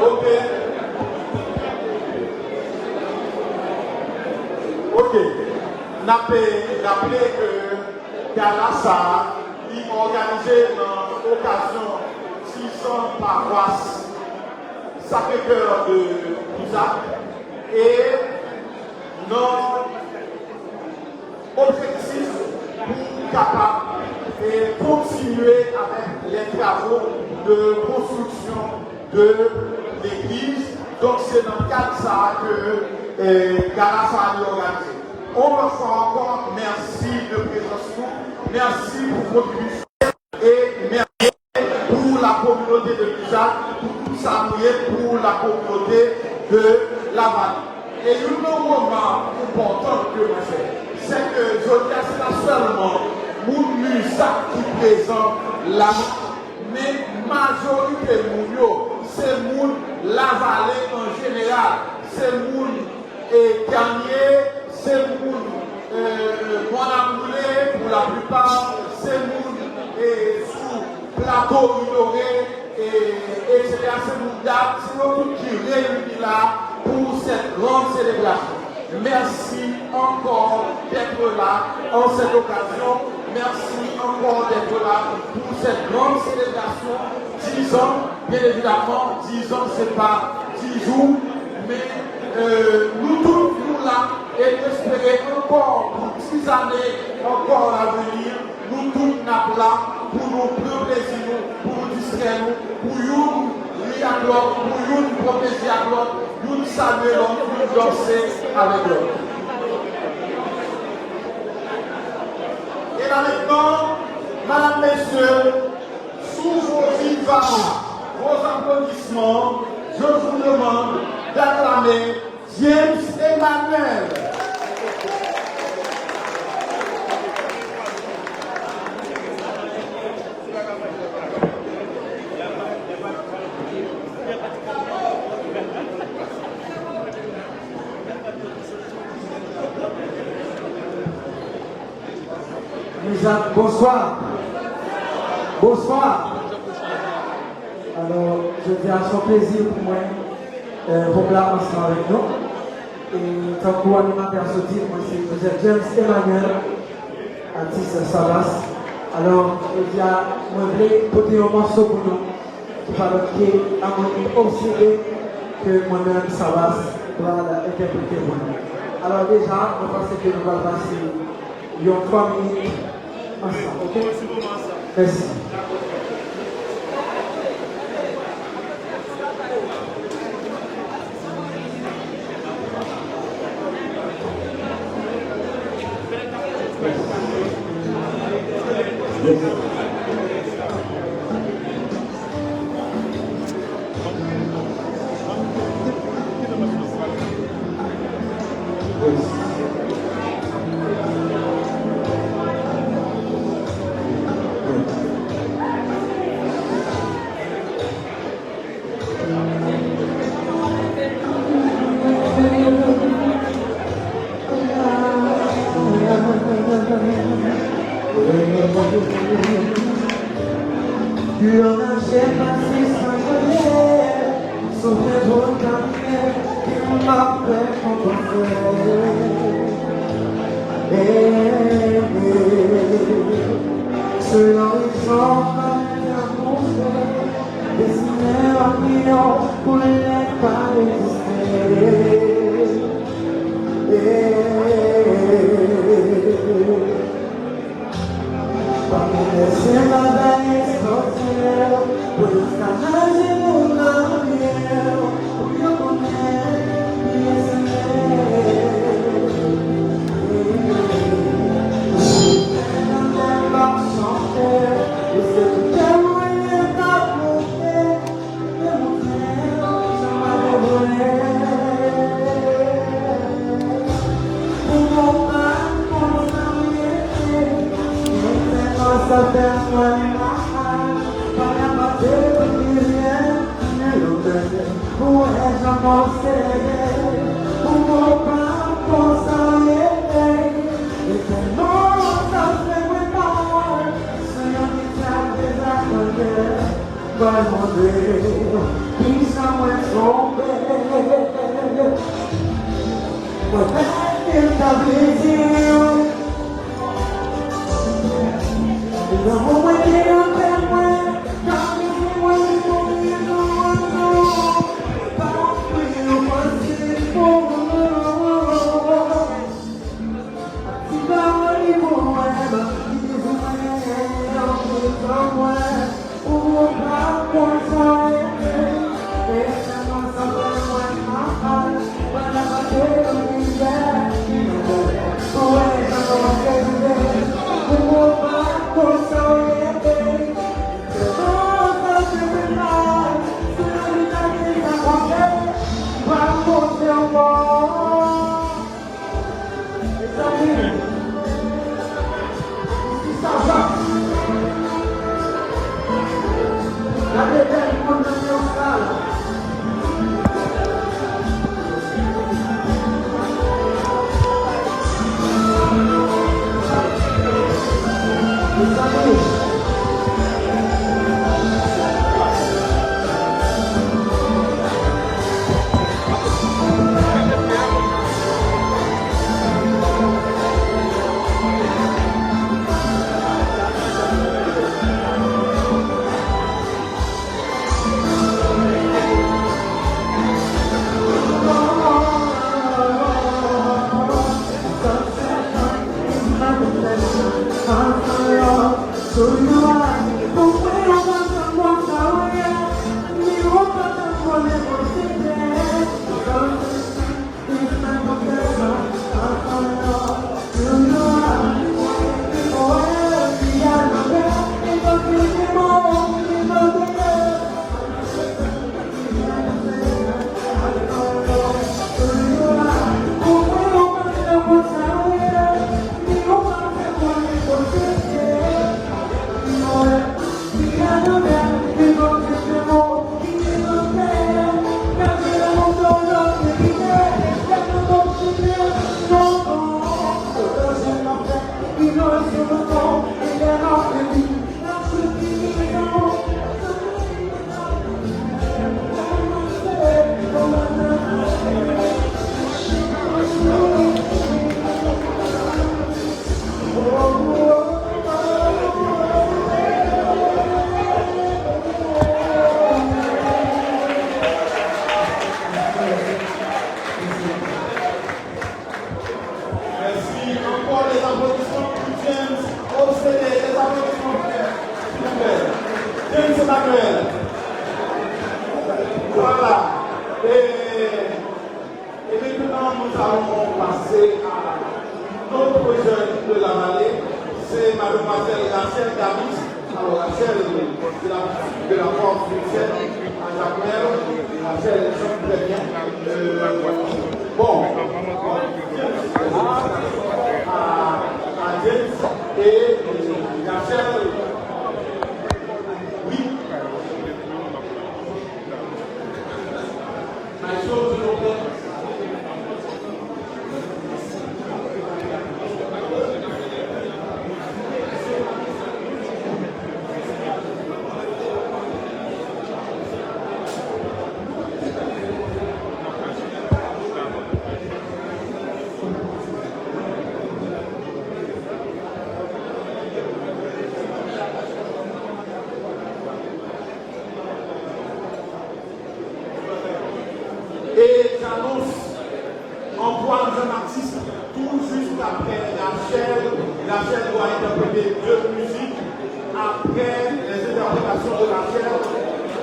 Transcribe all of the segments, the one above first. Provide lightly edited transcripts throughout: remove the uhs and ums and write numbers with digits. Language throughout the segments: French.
Ok. Ok. N'a pas rappelé que Galassa, il a organisé dans l'occasion 600 paroisses Sacré-Cœur de Isaac et notre objectif pour capable et continuer avec les travaux de construction de l'église. Donc c'est dans le cadre de ça que Galassa a organisé. On me fait encore merci de présence, merci pour votre contribution et merci pour la communauté de Isaac, pour tout ça pour la communauté de la vallée. Et un moment important que je fais, c'est que je dis c'est seulement mon Isaac qui présente là, mais majorité de c'est mon la vallée en général, c'est mon Gagné, c'est mon Monamoulé pour la plupart, c'est mon sous plateau ignoré, etc. C'est mon date, c'est nous qui réunit là pour cette grande célébration. Merci encore d'être là en cette occasion. Merci encore d'être là pour cette grande célébration. 10 ans, bien évidemment, 10 ans, ce n'est pas 10 jours, mais nous tous, nous là, et espérer encore pour 10 années encore à venir, nous tous nous là pour nous prendre plaisir, pour nous distraire, pour nous rire à l'autre, pour nous protéger à l'autre, nous saluer l'autre, pour nous danser avec l'autre. Et là maintenant, madame, messieurs, sous vos vivants, vos applaudissements, je vous demande d'acclamer James Emmanuel. Bonsoir. Bonsoir. Alors, je dis à son plaisir pour moi, pour là ensemble avec nous. Et tant que animateur se dit, moi c'est James Emmanuel, artiste Savas. Alors, je dis à moi, je voulais porter un morceau pour nous, qui parle de harmonie obsédée que moi-même Savas va interpréter pour nous. Alors déjà, je pense que nous allons passer 3 minutes ensemble, ok? Merci. Et j'annonce Antoine Jean-Baptiste tout juste après Rachel doit interpréter deux musiques. Après les interprétations de Rachel,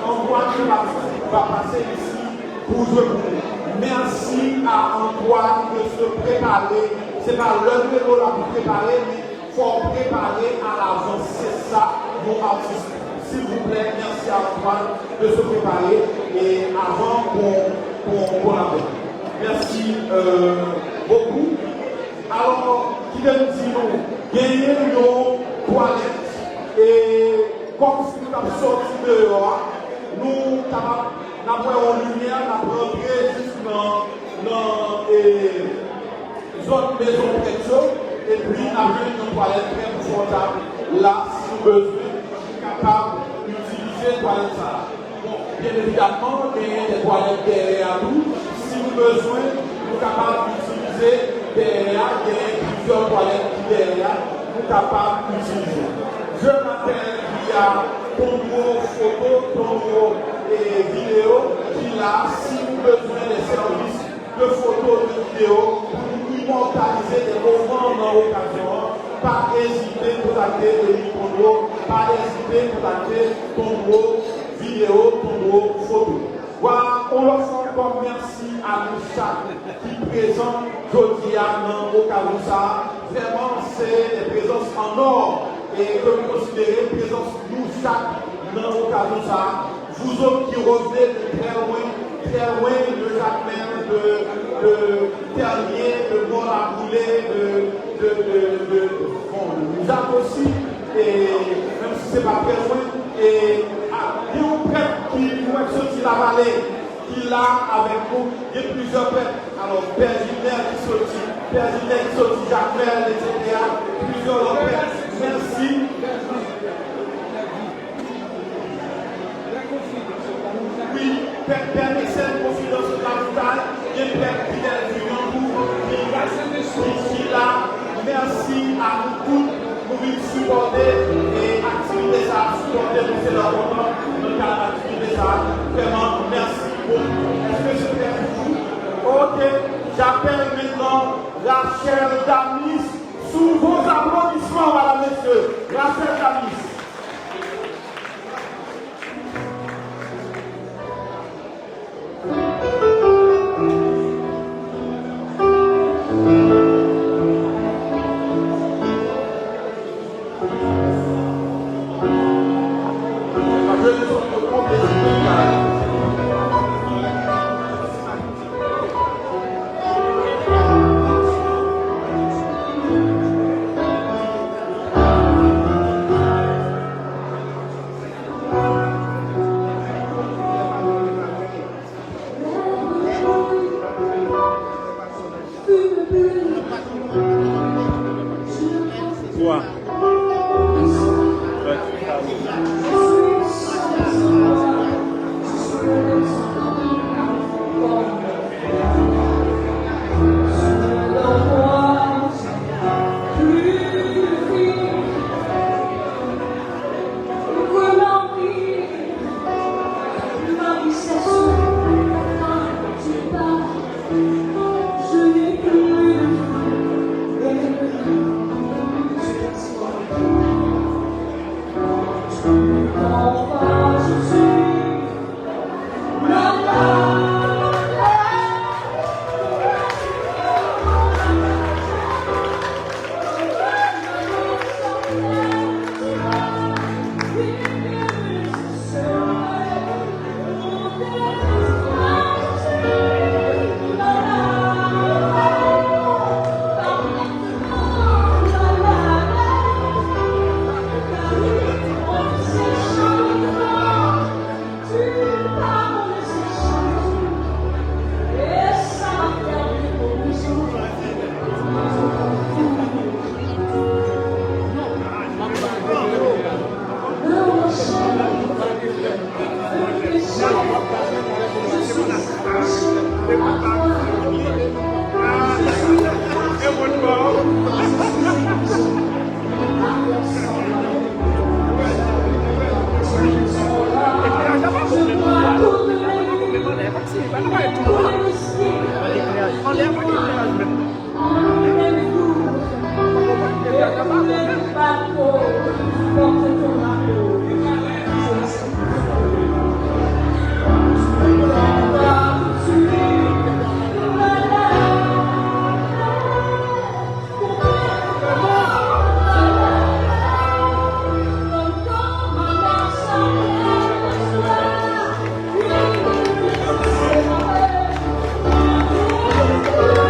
Antoine Jean-Baptiste va passer ici pour jouer pour nous. Merci à Antoine de se préparer. Ce n'est pas le vélo là pour préparer, mais il faut préparer à l'avance. C'est ça, nos artistes. S'il vous plaît, merci à Antoine de se préparer et avant qu'on l'appelle. Merci beaucoup. Alors, qui vient dire nous, gagner nos toilettes et comme si nous avons sorti dehors, nous avons une lumière, nous avons entré juste dans zone maison précieuse et puis nous avons une toilette très confortable là, si nous besoin, capable d'utiliser toilette ça. Bon, bien évidemment, il y a des toilettes derrière nous. Si nous avons besoin, nous sommes capables d'utiliser derrière, il y a plusieurs toilettes derrière, nous sommes capables d'utiliser. Je m'appelle via Tombo photo, Tombo et vidéo, qui là, si vous avez besoin des services de photos, de vidéos, pour immortaliser des moments dans l'occasion, pas hésiter pour contacter Denis Tombo, pas hésiter pour contacter Tombo vidéo, Tombo photo. Voilà, on leur fait encore merci à nous chaque qui présente aujourd'hui dans l'occasion ça. Vraiment, c'est des présences en or et que vous considérez présence nous chaque dans l'occasion ça. Vous autres qui revenez de très loin de Jacquemin, de Ternier, de Mont-la-Boulée, nous avons aussi, et même si ce n'est pas très loin, et il y a un prêtre qui nous a sorti la vallée, qui l'a avec nous, il y a plusieurs prêtres. Alors, Père Gilbert qui sortit, Jacquemin, etc. Plusieurs autres prêtres. Merci. Oui, Père Mécène, confidence de la montagne, il y a Père Fidèle du Yambou, qui est là. Merci à nous tous pour nous supporter et activer ça, supporter nous, c'est leur moment, dans le cadre d'activer ça. Vraiment, merci beaucoup. Est-ce que je peux vous? Ok, j'appelle maintenant Rachel Damis sous vos applaudissements, madame, messieurs. Rachel Damis. Thank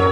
you.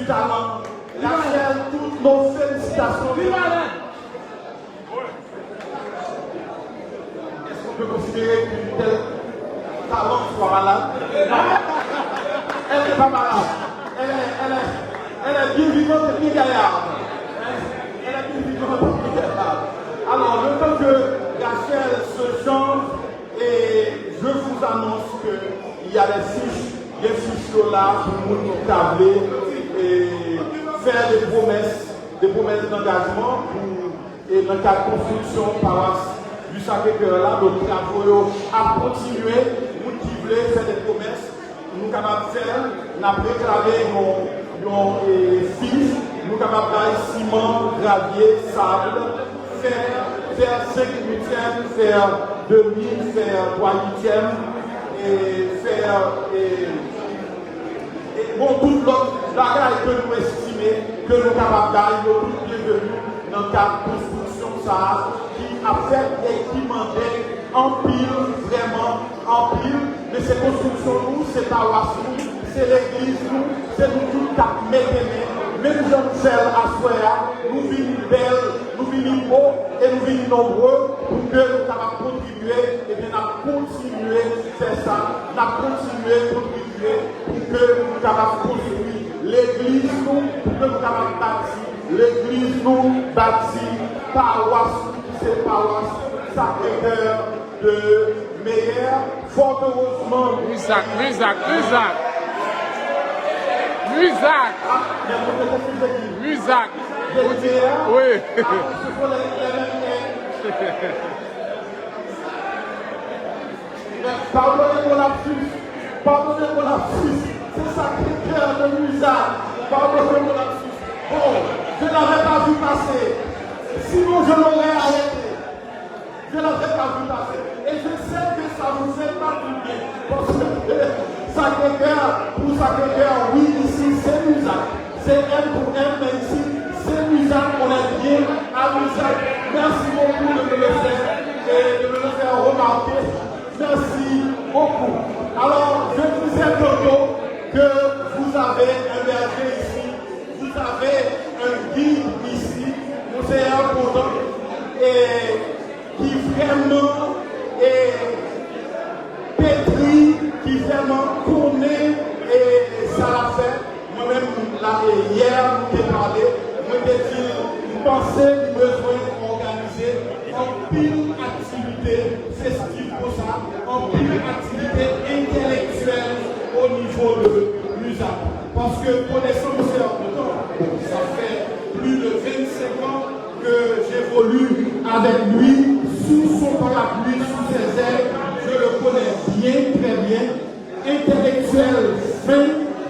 talent. Rachel, toutes nos félicitations. Vive Alain! Est-ce qu'on peut considérer qu'une telle talent soit malade? Elle n'est pas malade. Elle est bien vivante et bien gaillarde. Elle est bien vivante et bien gaillarde. Alors, le temps que Rachel se change, et je vous annonce qu'il y a des fiches là pour nous tabler et faire des promesses d'engagement et dans le cas de construction paroisse du Sacré-Cœur là, nos travaux à continuer, nous qui voulons faire des promesses, nous sommes capables de faire, nous avons réclamé nos fiches, nous sommes capables de ciment, gravier, sable, faire 5 huitièmes, faire 2000, faire 3 huitièmes, et faire bon, toute l'autre bagaille que nous estimons, que nous sommes capables d'aller, nous sommes bienvenus dans le cadre de construction ça, qui a fait et qui demandait en pile, vraiment en pile, mais ces constructions, nous, c'est paroisse, c'est l'église, nous, c'est nous tout qui mettons. Même Jean-Michel à Soya, nous vivons belles, nous vivons beaux et nous vivons nombreux pour que nous puissions contribuer, et bien nous continuer à faire ça, nous continuer à contribuer pour que nous puissions construire l'église, pour que nous puissions bâtir l'église, nous bâtir paroisse, c'est paroisse Sacré-Cœur de Meyer, fort heureusement. Lusac. Oui. Pardonnez-moi la puce. C'est Sacré-Cœur de Lusac. Pardonnez-moi la puce. Bon, je ne l'avais pas vu passer. Sinon, je l'aurais arrêté. Je ne l'avais pas vu passer. Et je sais que ça vous fait pas du bien. Parce que Sacré-Cœur, pour Sacré-Cœur, oui, ici, c'est Lusac. C'est M pour M, mais ici, c'est Lusac. On est bien à Lusac. Merci beaucoup de me le faire et de me le faire remarquer. Merci beaucoup. Alors, je disais tantôt que vous avez un berger ici, vous avez un guide ici, vous êtes important et qui vraiment est pétri, qui vraiment connaît et ça l'a fait. Moi-même, là, hier, j'ai parlé, moi, j'ai dit, vous pensez du besoin d'organiser en pile activité festive pour ça, en pile activité intellectuelle au niveau de l'USAP. Parce que connaissant M. Arnoton, ça fait plus de 25 ans que j'évolue avec lui, sous son parapluie, sous ses ailes. Je le connais bien, très bien, intellectuel, fin,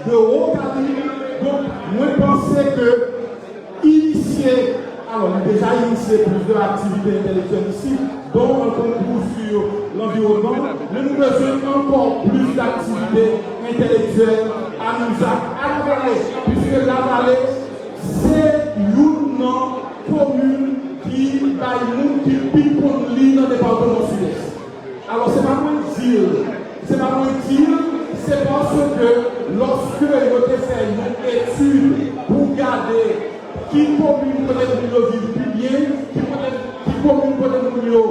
de haut calibre. Donc, moi, je pensais que initier, alors déjà initié plusieurs activités intellectuelles ici, dont un concours sur l'environnement, mais nous besoin encore plus d'activités intellectuelles à Lusac, à la vallée, puisque la vallée, c'est une commune qui pique dans le département sud-est. Alors, c'est pas moi dire, c'est parce que lorsque il a fait une étude pour garder qui commune peut-être nous vivre plus bien, qui commune peut-être nous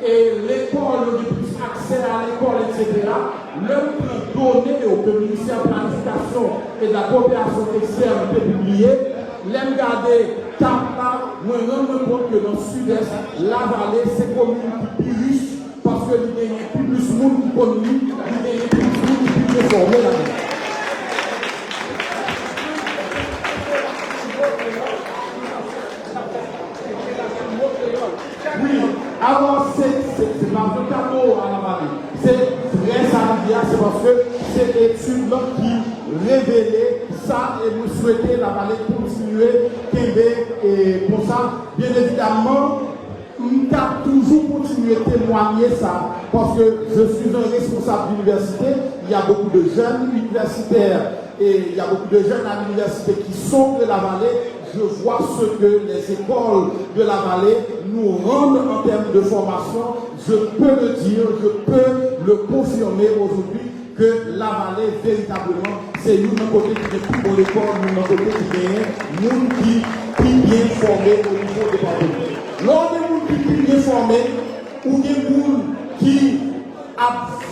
et l'école, le plus accès à l'école, etc. L'homme donné au ministère de la planification et de la coopération externe peut publier, l'aime garder capable, moi je me compte que dans le sud-est, la vallée, c'est commune qui plus riche parce que il y a plus de monde qui connaît, il y a plus de monde qui peut former là-dedans. Oui, alors c'est pas un cadeau à la vallée. C'est vrai, ça c'est parce que c'est l'étude qui révélait ça et vous souhaitez la vallée continuer, et pour ça, bien évidemment, nous avons toujours continué à témoigner ça parce que je suis un responsable d'université, il y a beaucoup de jeunes universitaires et il y a beaucoup de jeunes à l'université qui sont de la vallée. Je vois ce que les écoles de la vallée nous rendent en termes de formation. Je peux le dire, je peux le confirmer aujourd'hui que la vallée, véritablement, c'est nous, d'un côté qui est plus bon l'école, nous, d'un côté qui est nous qui bien formés au niveau département. Lors des gens qui bien formés, ou des gens qui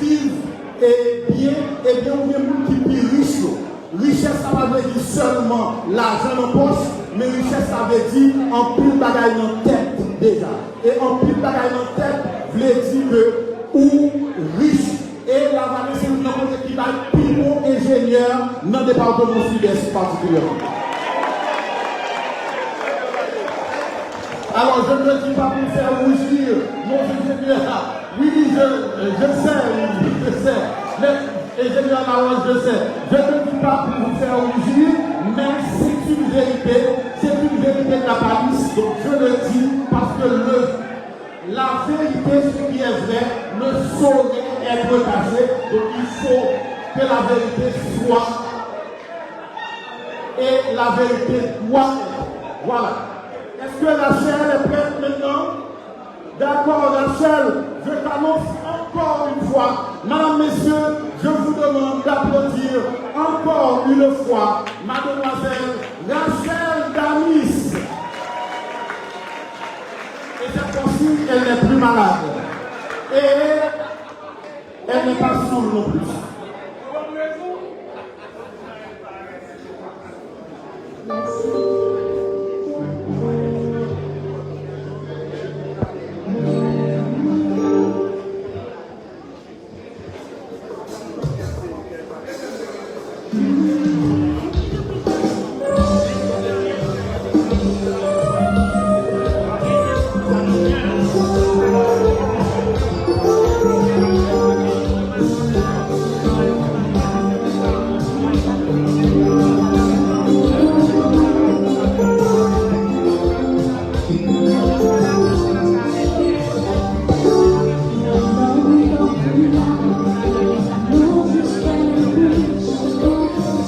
vivent et bien, ou des gens qui sont riches. Richesse, ça ne veut dire seulement l'argent en poche, mais richesse, ça veut dire en pile bagaille en tête déjà. Et en pile bagaille en tête, veut dire que ou riche. Et la vallée, c'est une côté qui va être plus bon ingénieur dans le département sud-est particulièrement. Alors, je ne le dis pas pour faire rougir mon ingénieur. Oui, je sais. Ingénieur Laurent, je sais. Je ne le dis pas pour vous faire rougir, mais c'est une vérité. C'est une vérité de la police. Donc, je le dis parce que la vérité, ce qui est vrai, ne saurait être cachée. Donc, il faut que la vérité soit. Et la vérité doit être. Voilà. Est-ce que Rachel est prête maintenant? D'accord, Rachel, je t'annonce encore une fois, mesdames, messieurs, je vous demande d'applaudir encore une fois mademoiselle Rachel Damis. Et cette fois-ci, elle n'est plus malade. Et elle n'est pas sourde non plus.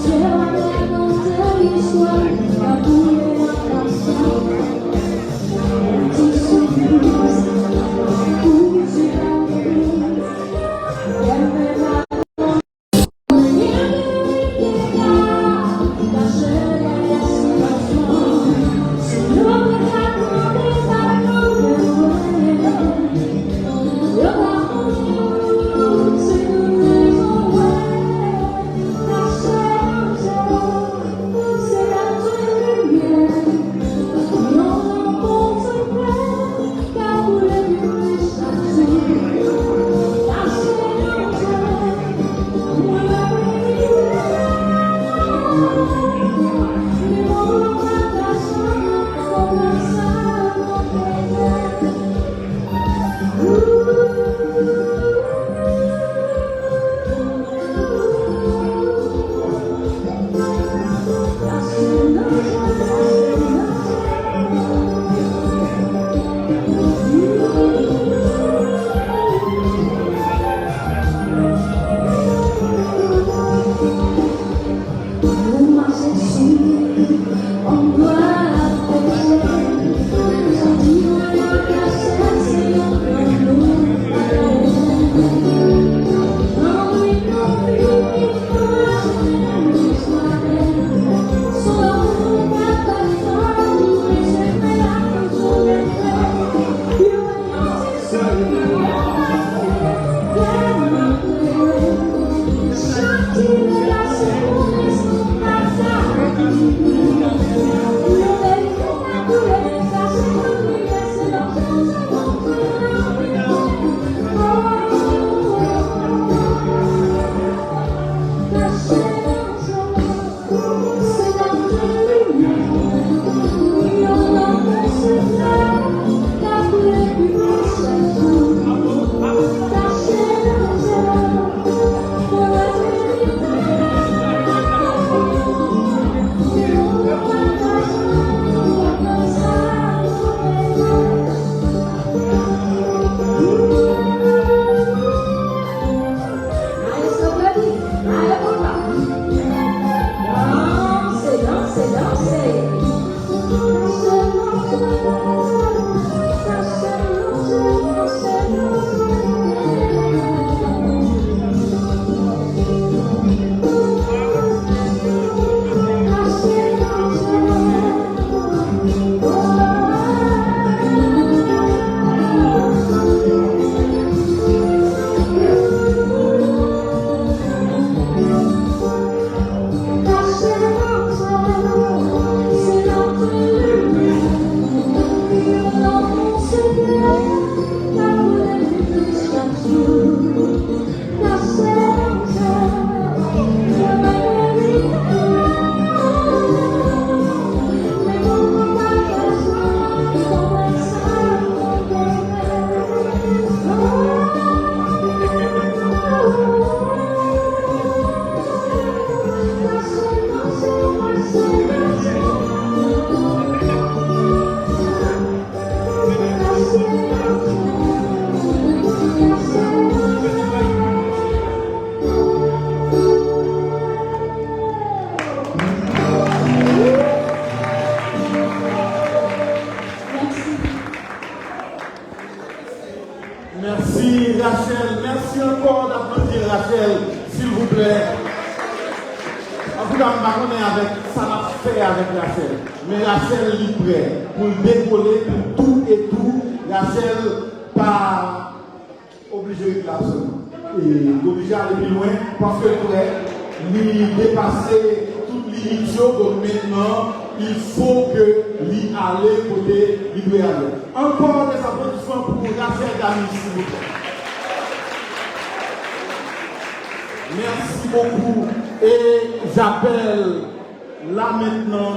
Yeah. Rachel, s'il vous plaît. En tout cas, on va avec ça n'a fait avec Rachel. Mais Rachel est prêt pour décoller pour tout et tout. Rachel pas obligé de la et obligé d'aller plus loin parce que prêt, lui dépasser toute limite. Donc maintenant, il faut que lui aille côté lui doit aller. Encore des applaudissements pour Rachel Dami, s'il vous plaît. Merci beaucoup. Et j'appelle là maintenant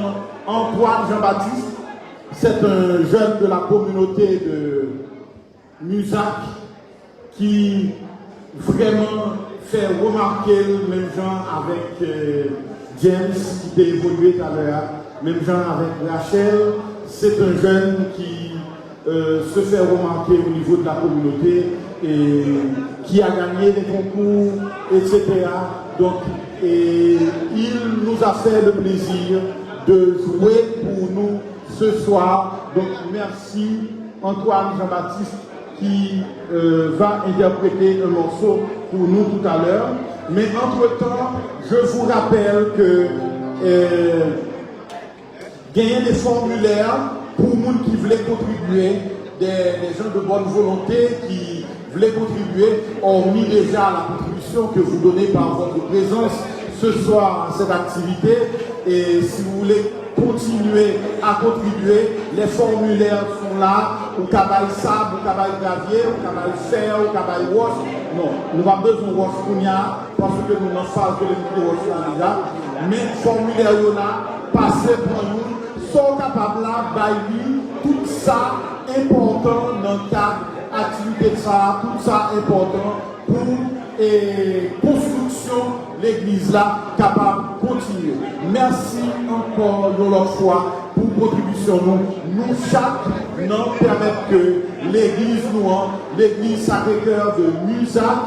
Antoine Jean-Baptiste. C'est un jeune de la communauté de Musac qui vraiment fait remarquer le même genre avec James qui a évolué tout à l'heure, même genre avec Rachel. C'est un jeune qui se fait remarquer au niveau de la communauté et qui a gagné des concours, etc. Donc, et il nous a fait le plaisir de jouer pour nous ce soir. Donc, merci Antoine Jean-Baptiste qui va interpréter un morceau pour nous tout à l'heure. Mais entre-temps, je vous rappelle que gagner des formulaires pour les gens qui voulaient contribuer, des gens de bonne volonté qui voulaient contribuer, ont mis déjà la contribution que vous donnez par votre présence ce soir à cette activité. Et si vous voulez continuer à contribuer, les formulaires sont là, au cabaye sable, au cabaye gravier, au cabaye fer, au cabaye wash. Non, nous n'avons pas besoin de wash parce que nous n'avons pas de l'équipe déjà. Mais les formulaires là, passez pour nous, sont capables là, bailler tout ça important dans le cadre activité de ça, tout ça important pour construction l'église là capable de continuer. Merci encore une autre fois pour contribution nous chaque nous permettre que l'église l'église Sacré-Cœur de Musac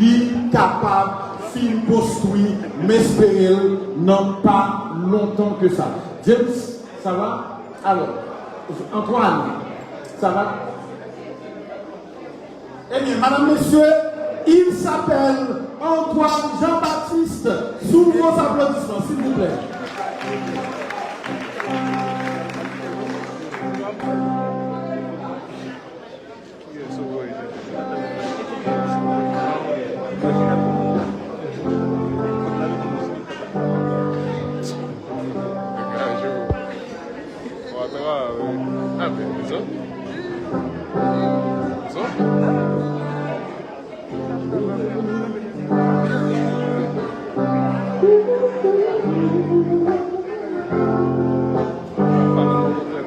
est capable de construire, mais espérer non pas longtemps que ça. James, ça va? Alors, Antoine, ça va? Eh bien, madame, messieurs, il s'appelle Antoine Jean-Baptiste. Sous vos applaudissements, s'il vous plaît.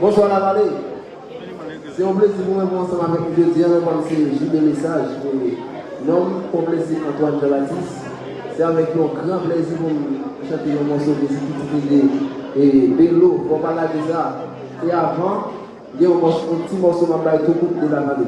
Bonsoir la vallée. C'est un plaisir pour moi ensemble avec vous de dire c'est Gilles de Message. Non, pour plaisir Antoine Jean-Baptiste. C'est avec un grand plaisir pour chanter un morceau de Zikitide et Bello, pour parler de ça. Et avant, il y a un petit morceau de tout le de la vallée.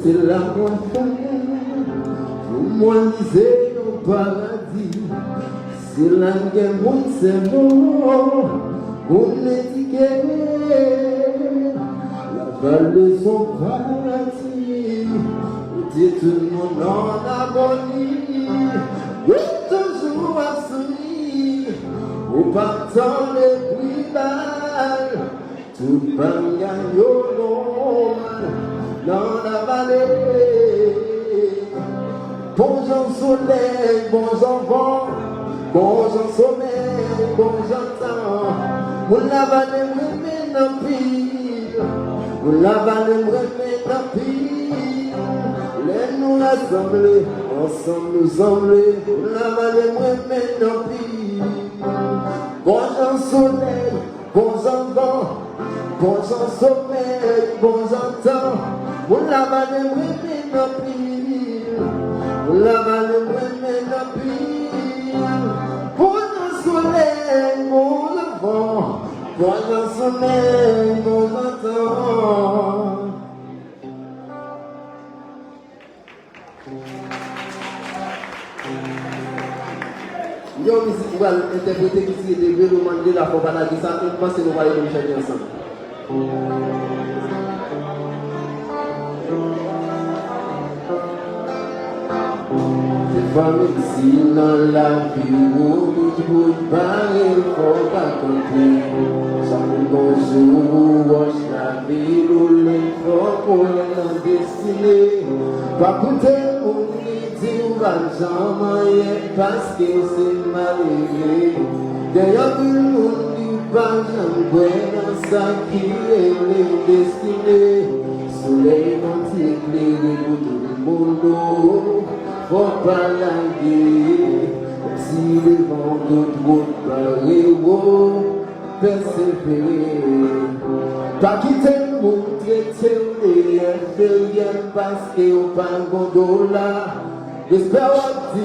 C'est la montagne, vous moi lisez au paradis. C'est la guerre, c'est bon, vous l'étiquez. La vallée son paradis, dit tout le monde en harmonie. Oui, toujours à sourire, au partant les bribales, tout bagaille au long. Dans la vallée, bon Jean soleil, bon Jean vent, bon Jean sommeil, bon Jean temps. Vous la vallée me met dans pire, vous la vallée me met dans pire. Les nous rassembler, ensemble nous embler, vous la vallée me met dans pire. Bon Jean soleil, bon Jean vent, bon Jean sommeil, bon Jean temps. Vous la vallée me dans pire, vous la vallée me dans pire. Pour le soleil, pour le vent, Pendant sommeil, mon matin. Yo, musique va interpréter qui est le roman de la fois par la vie, ça, je pense que nous allons nous chanter ensemble. C'est pas médecine dans la vie, où tu peux parler, il faut pas compter. Chaque bonjour, wash la vie, rouler fort pour la destinée. Pas coûter mon dit ou va jamais parce que c'est malgré. D'ailleurs, tout le monde dit pas jamais dans ça qui est les destinées. Soleil m'a éclairé pour tout le monde. Faut pas la guerre, si les vents d'autres parlent, persévérer. Pas quitter le monde, traiter les rien parce qu'on parle bon dollar. J'espère que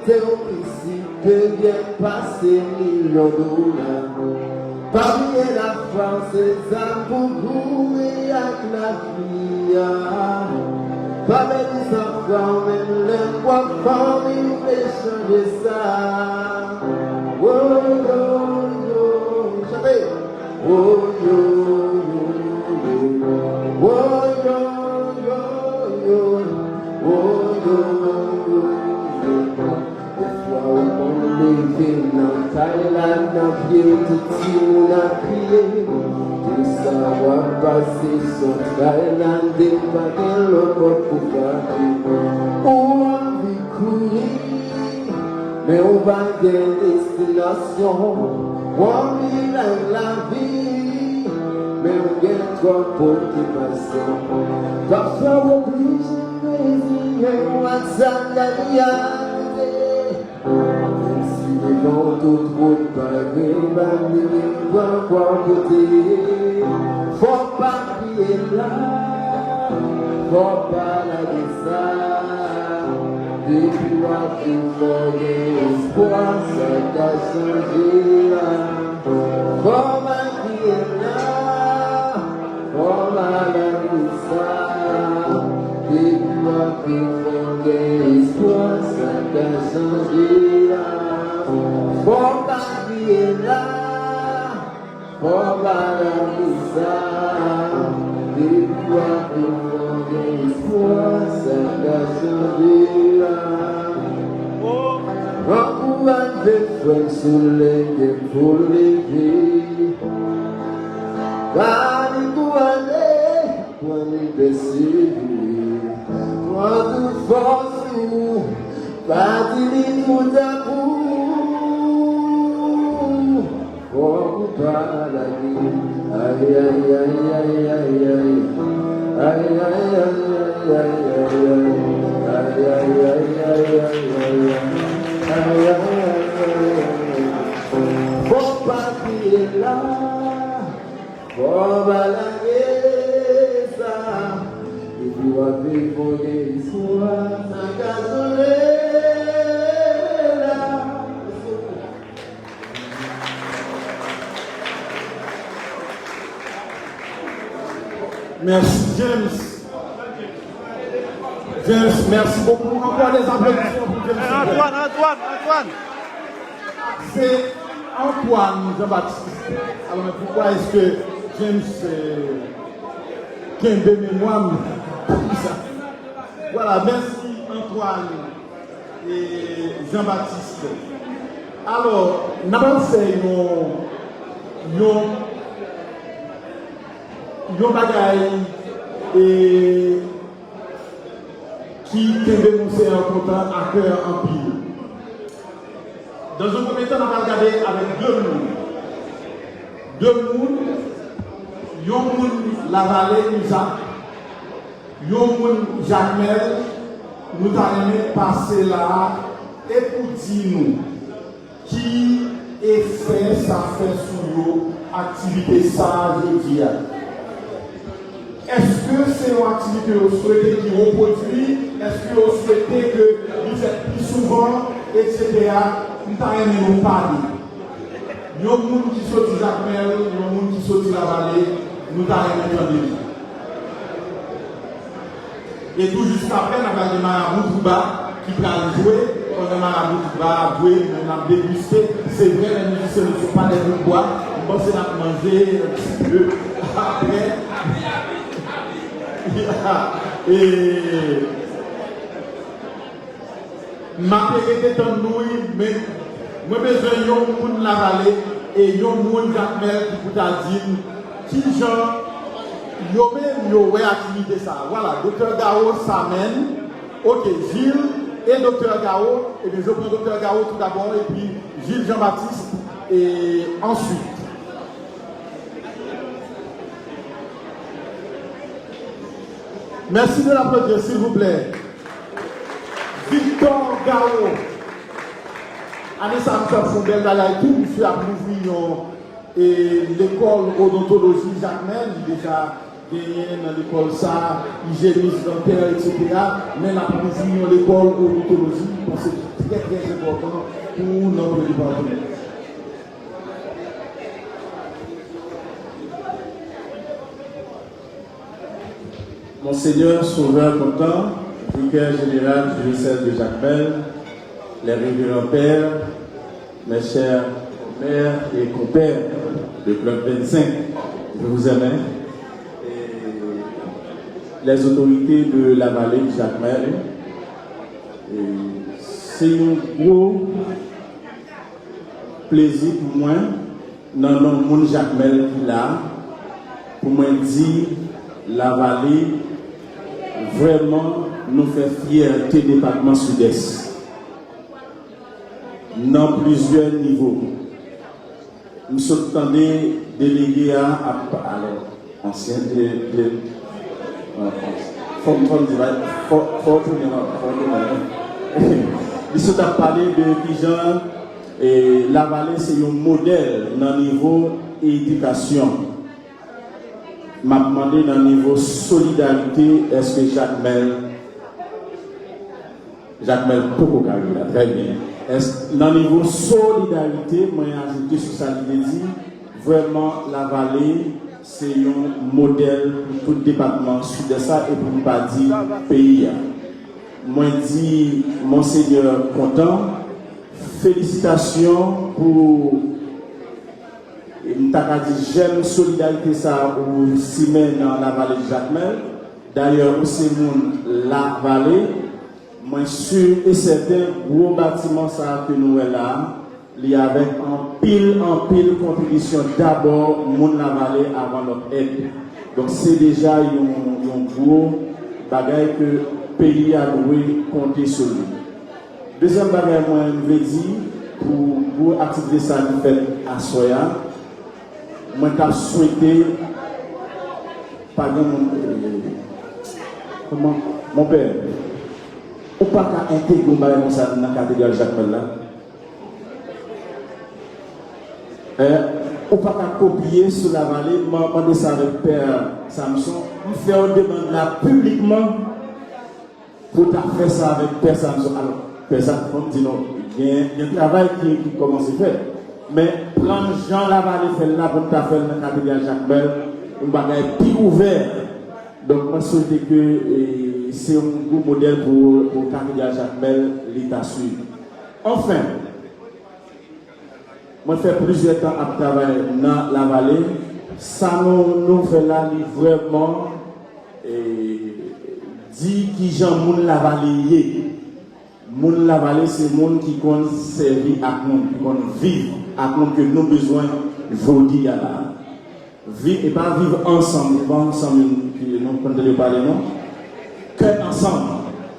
t'es au principe, bien passer millions $. Pas bien la France, c'est ça pour vous et avec la vie. Pas même les enfants, même les poids famille, on peut changer ça. Oh yo yo, chantez. Oh yo yo yo, oh yo yo yo, oh yo yo yo. Des fois on levé dans Thaïlande, dans pied tout on a crié. Ça va passer son Thaïlande, pas le corps pour faire. On va courir, mais on va des destinations. On vit la vie, mais on gagne quoi pour tes passions. Parfois on oblige de on va s'en si les vents tout trop pareils, on va quoi côté. Faut pas crier là, faut pas la ça. Depuis moi qui voyais espoir, ça t'a changé là. Faut pas crier là, faut pas la ça. Depuis moi qui voyais espoir, ça t'a changé là. Faut pas crier là. Faut pas la ça, des fois pour espoir, ça t'a changé là. Encourage des frères soleil pour lever. Car il doit aller, pour nous baisser. Toi de force, pas de tout d'amour. Oh, pas la vie, aïe aïe aïe aïe aïe aïe, aïe aïe aïe aïe aïe aïe aïe aïe. Faut pas crier là, faut pas la ça, et puis on va vivre une histoire sans casoler. Merci James. James, merci beaucoup. Encore des applaudissements pour James. Antoine. C'est Antoine Jean-Baptiste. Alors pourquoi est-ce que James qui a une mémoire? Voilà, merci Antoine et Jean-Baptiste. Alors, nous avons fait yon bagay et qui te dénoncer en content à cœur en pile. Dans un premier temps, on va regarder avec deux mondes. Yon moun la vallée Isaac, yon moun Jacmel, nous allons passer là et pour dire nous qui effet ça fait sur nous, activité ça, je dis. Est-ce que c'est une activité que vous souhaitez qui reproduit? Est-ce que vous souhaitez que vous êtes plus souvent, etc. Nous n'avons pas parlé. Il y a des gens qui sont des Jacmel, il y a des la vallée, nous t'avons entendu. Et tout juste après, on a des marabouts tout bas qui prennent jouer. On a marabouts tout bas, jouer, on a dégusté. C'est vrai, les musiciens ne sont pas des bouts de bois. On pense qu'on a mangé un petit peu après. Et ma périté est en nous, mais moi besoin de monde la vallée et yon monde Jacmel qui peut dire qui genre yo même yo ouais activité ça. Voilà, docteur Gao s'amène. OK, Gilles et docteur Gao, et bien je prends docteur Gao tout d'abord et puis Gilles Jean-Baptiste et ensuite merci de l'applaudir, s'il vous plaît. Victor Gao. Année ça me fait fondé dans la tout, monsieur a ouvert l'école odontologie Jacmel, déjà gagné dans l'école ça, hygiéniste dentaire, etc. Mais la ouvert l'école odontologie, c'est très très important pour notre département. Monseigneur Sauveur Content, vicaire général du diocèse de Jacmel, les révérends pères, mes chers mères et compères de Club 25, je vous aime. Et les autorités de la vallée de Jacmel, c'est un gros plaisir pour moi, dans le monde Jacmel qui là, pour moi dire la vallée vraiment nous fait fierté département sud-est dans plusieurs niveaux. Nous sommes délégués à ancien ils sont à parler de Pigeon et la vallée c'est un modèle dans le niveau éducation. M'a demandé dans le niveau solidarité, est-ce que Jacmel Poko Karila, très bien. Est-ce dans le niveau solidarité, moi j'ai ajouté sur ça l'idée dit, vraiment la vallée c'est un modèle pour tout le département sud-est et pour ne pas dire pays. Moi dis Monseigneur Content, félicitations pour j'aime solidarité ça ou Simon dans la vallée de Jacmel. D'ailleurs, c'est mon la vallée. Moi sûr et certain gros bâtiment ça que nous est là, il y avait en pile contribution d'abord mon la vallée avant notre aide. Donc c'est déjà un gros bagage que le pays a dû compter sur lui. Deuxième bagage moi je veux dire pour activer ça nous fait à Soya. Moi, je souhaité, pardon, mon père, ou pas qu'à intégrer dans la cathédrale Jacmel là. Ou pas qu'à copier sur la vallée, je vais demander ça avec Père Samson, je vais demander là publiquement pour faire ça avec Père Samson. Alors, Père Samson dit non, il y a un travail qui commence à faire. Mais prendre Jean Lavallée fait là pour faire dans la cathédrale Jacmel, un bagage plus ouvert. Donc, moi, je souhaite que c'est un bon modèle pour la cathédrale Jacmel, l'État suivre. Enfin, moi, je fais plusieurs temps à travailler dans la vallée. Ça nous fait là vraiment dit qui Jean Moun la vallée. Moun la vallée, c'est monde qui compte servir à monde, qui compte vivre à monde que nous besoin aujourd'hui à la vivre et pas vivre ensemble, pas ensemble nous comptons parler non, cœur ensemble,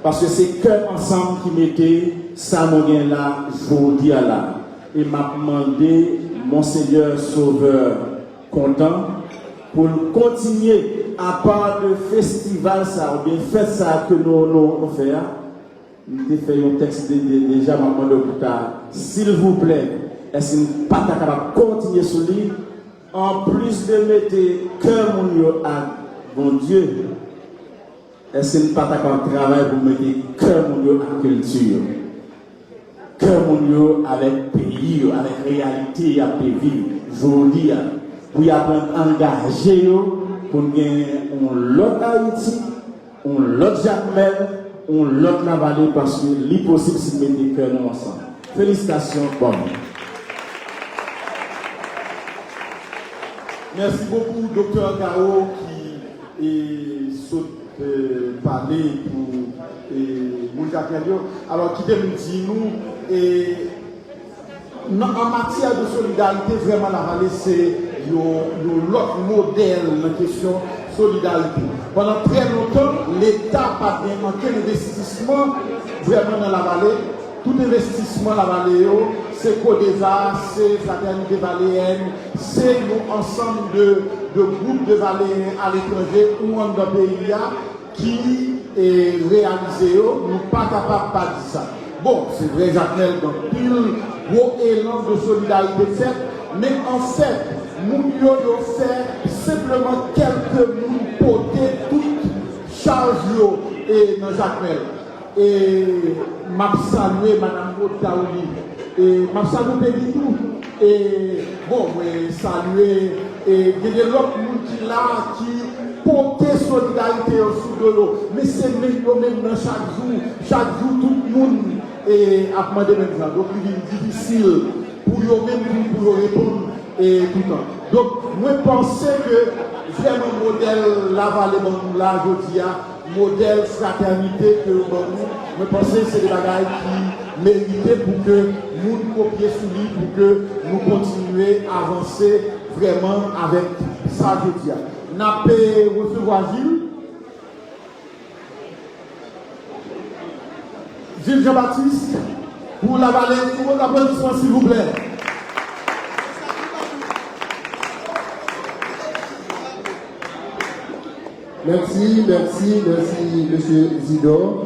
parce que c'est cœur ensemble qui mettait ça mon là aujourd'hui à la et m'a demandé Monseigneur Sauveur Content pour continuer à part de festival ça ou bien fête ça que nous faisons. Nous avons fait un texte déjà maintenant de plus tard. S'il vous plaît, est-ce que nous pas capable de continuer sur lui en plus de mettre cœur mon à bon Dieu? Est-ce que nous pas capable de travailler pour mettre cœur mon à culture? Cœur mon avec pays, avec réalité à vivre. Aujourd'hui, pour y apprendre à engager, pour gagner l'autre Haïti, l'autre Jacmel, l'autre la vallée, parce que l'impossible c'est de mettre les cœurs ensemble. Félicitations, bon. Merci beaucoup, Dr. Gao, qui saute parler pour Moun Jacmel. Alors, qui te nous dit, nous, en matière de solidarité, vraiment la vallée, c'est l'autre modèle en question solidarité. Pendant très longtemps, l'État n'a pas manqué d'investissement vraiment dans la vallée. Tout investissement dans la vallée, c'est CODEVA, c'est Fraternité Valéenne, c'est nous ensemble de groupes de Valéens à l'étranger ou en dans le pays qui est réalisé. Nous ne sommes pas capables de dire ça. Bon, c'est vrai, Jacmel, donc pile gros élan de solidarité fait, mais en fait, nous avons fait simplement quelques minutes porter toute charge et dans Jacmel. Et m'a salué Madame Otaouli et m'a salué Péditou et bon, saluer et il y a l'autre monde qui là qui portait solidarité au sous de l'eau, mais c'est même dans chaque jour tout le monde et a demandé maintenant. Donc il est difficile pour eux même pour répondre et tout le temps. Donc moi je pensais que vraiment modèle la vallée là aujourd'hui modèle fraternité que nous je pensais que c'est des bagages qui méritaient pour que nous copions sur lui pour que nous continuions à avancer vraiment avec ça aujourd'hui. Nous avons recevoir Gilles Jean-Baptiste pour la vallée. Pour vos applaudissements s'il vous plaît. Merci, monsieur Zidore.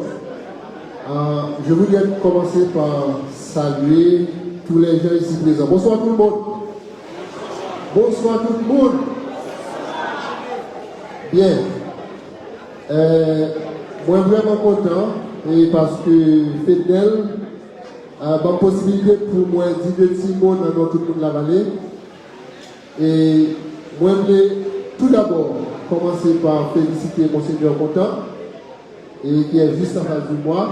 Je voudrais commencer par saluer tous les gens ici présents. Bonsoir tout le monde. Bonsoir tout le monde. Bien. Moi vraiment content et parce que Fidel a une possibilité pour moi de dire de petits mots dans tout le monde de la vallée. Et moi je voulais tout d'abord commencer par féliciter Monseigneur Contant et qui est juste en face de moi.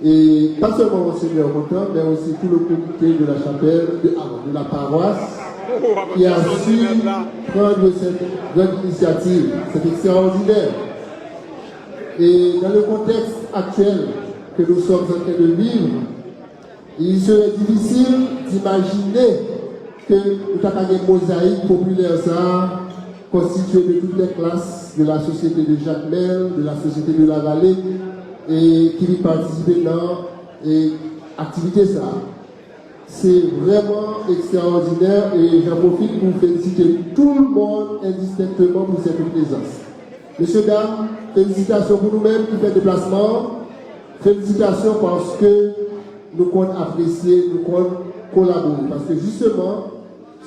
Et pas seulement Monseigneur Contant, mais aussi tout le comité de la chapelle, de la paroisse, qui a su prendre cette grande initiative. C'est extraordinaire. Et dans le contexte actuel que nous sommes en train de vivre, il serait difficile d'imaginer que nous avons une mosaïque populaire ça, constituée de toutes les classes de la société de Jacmel, de la société de la vallée, et qui participent dans l'activité ça. C'est vraiment extraordinaire et j'en profite pour féliciter tout le monde indistinctement pour cette présence. Messieurs, dames, félicitations pour nous-mêmes qui fait déplacement. Félicitations parce que nous comptons apprécier, nous comptons collaborer. Parce que justement,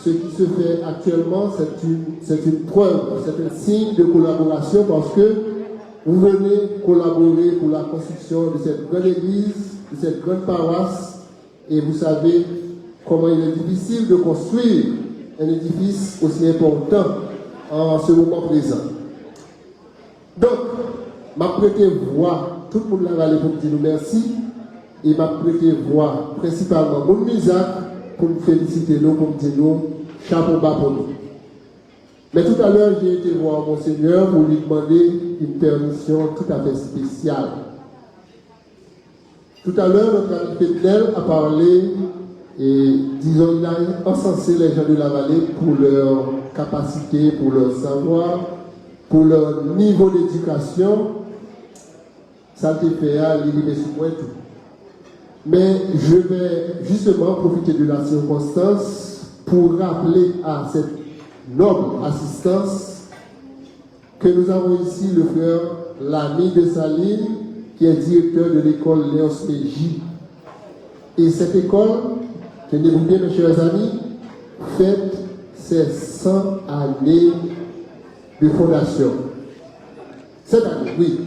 ce qui se fait actuellement, c'est une preuve, c'est un signe de collaboration parce que vous venez collaborer pour la construction de cette grande église, de cette grande paroisse. Et vous savez comment il est difficile de construire un édifice aussi important en ce moment présent. Donc, m'a prêté voix, tout le monde l'a valé pour me dire merci, et m'a prêté voix principalement mon Isaac pour me féliciter, nous, pour me dire nous, chapeau bas pour nous. Mais tout à l'heure, j'ai été voir Monseigneur pour lui demander une permission tout à fait spéciale. Tout à l'heure, notre ami Pétel a parlé et, disons, il a encensé les gens de la vallée pour leur capacité, pour leur savoir, pour leur niveau d'éducation. Ça te fait à l'île sur moi tout. Mais je vais justement profiter de la circonstance pour rappeler à cette noble assistance que nous avons ici le frère Lamy de Saline, qui est directeur de l'école Léon Péji. Et cette école, tenez-vous bien mes chers amis, fête ses 100 années de fondation. Cette année, oui.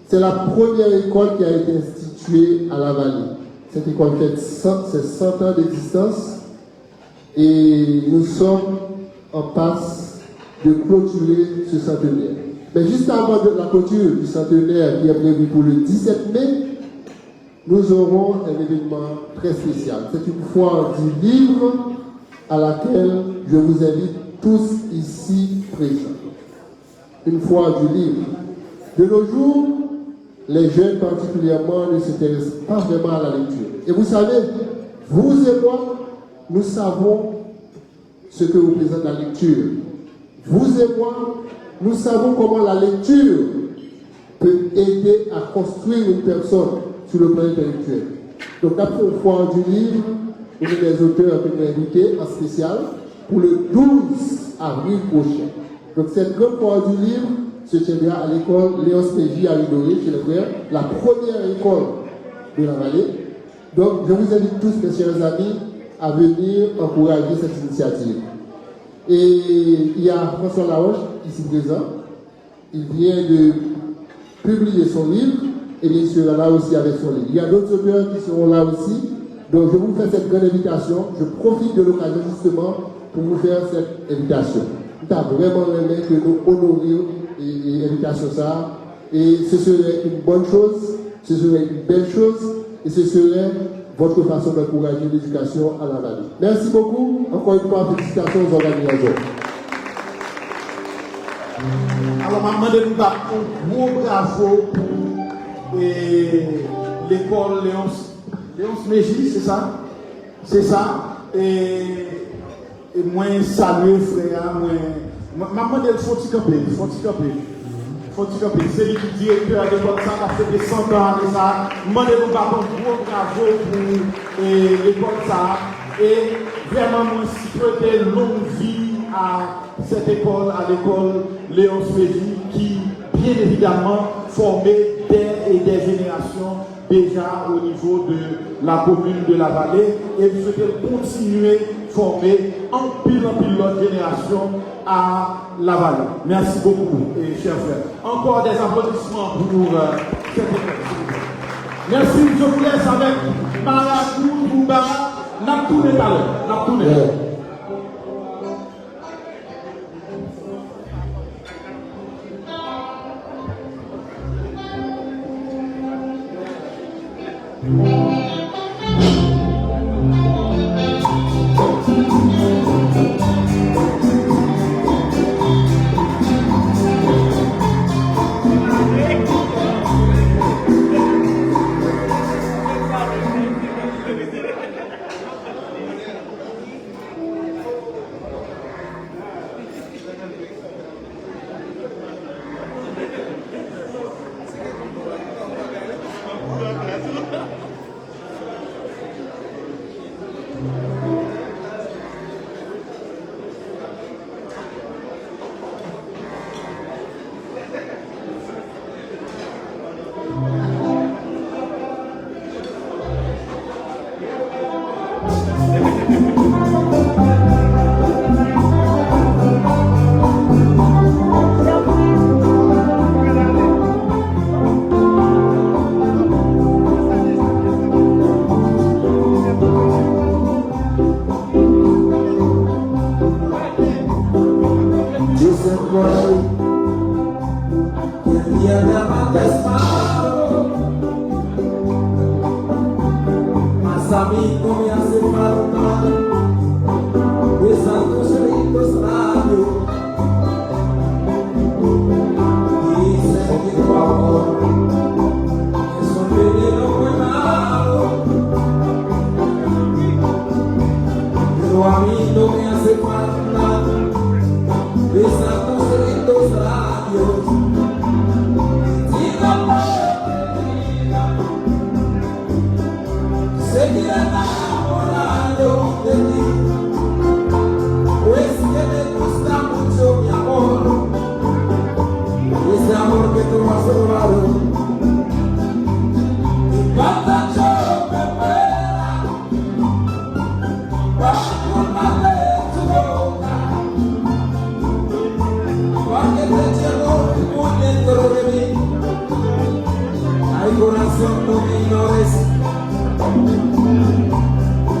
C'est la première école qui a été instituée à la vallée. Cette école fête ses 100 ans d'existence et nous sommes en passe de clôturer ce centenaire. Mais juste avant de la clôture du centenaire qui est prévu pour le 17 mai, nous aurons un événement très spécial. C'est une foire du livre à laquelle je vous invite tous ici présents. Une foire du livre. De nos jours, les jeunes particulièrement ne s'intéressent pas vraiment à la lecture. Et vous savez, vous et moi, nous savons ce que représente la lecture. Vous et moi, nous savons comment la lecture peut aider à construire une personne sur le plan intellectuel. Donc, après une foire du livre, nous avons des auteurs que nous avons invités en spécial pour le 12 avril prochain. Donc, cette grande foire du livre se tiendra à l'école Léon Spégy à Lidoré, chez les frères, la première école de la vallée. Donc, je vous invite tous, mes chers amis, à venir encourager cette initiative. Et il y a François Laroche, ici présent. Il vient de publier son livre, et il sera là aussi avec son livre. Il y a d'autres auteurs qui seront là aussi. Donc, je vous fais cette grande invitation. Je profite de l'occasion justement pour vous faire cette invitation. Nous avons vraiment aimé que nous honorions l'invitation ça. Et ce serait une bonne chose, ce serait une belle chose, et ce serait votre façon d'encourager l'éducation à la vallée. Merci beaucoup. Encore une fois, félicitations aux organisateurs. Alors, maman de nous un gros bravo pour l'école Léon Mégy, c'est ça? C'est ça. Et moi, saluer frère, maman de faut y camper. C'est lui qui directeur de l'école, ça a fait des 100 ans de ça. Maman de nous un gros bravo pour l'école ça. Et vraiment, moi, si souhaiter longue vie à cette école, à l'école Léon Mégy, qui, bien évidemment, formait des générations déjà au niveau de la commune de la vallée, et vous souhaitez continuer à former en pile l'autre génération à la vallée. Merci beaucoup, chers frères. Encore des applaudissements pour cette école. Merci, je vous laisse avec Marakou, Bouba, n'a tourné à l'heure.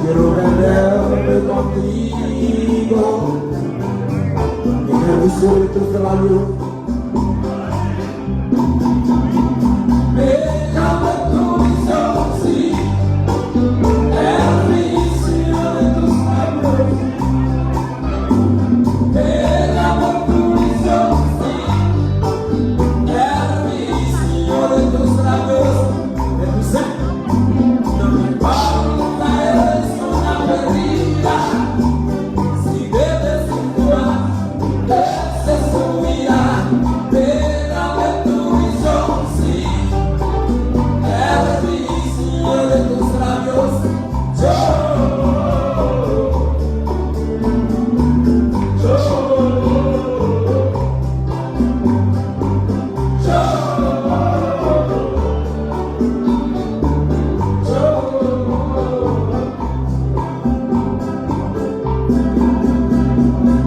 Quiero renderme contigo Servicio de tus labios. Déjame tu visión, sí. El vicio de tus labios. Déjame tu visión, sí. El vicio de tus labios. De tu ser. No me importa, eres una bebida. Si bebes sin jugar, ese es tu vida. Déjame tu visión, sí. El vicio de tus labios.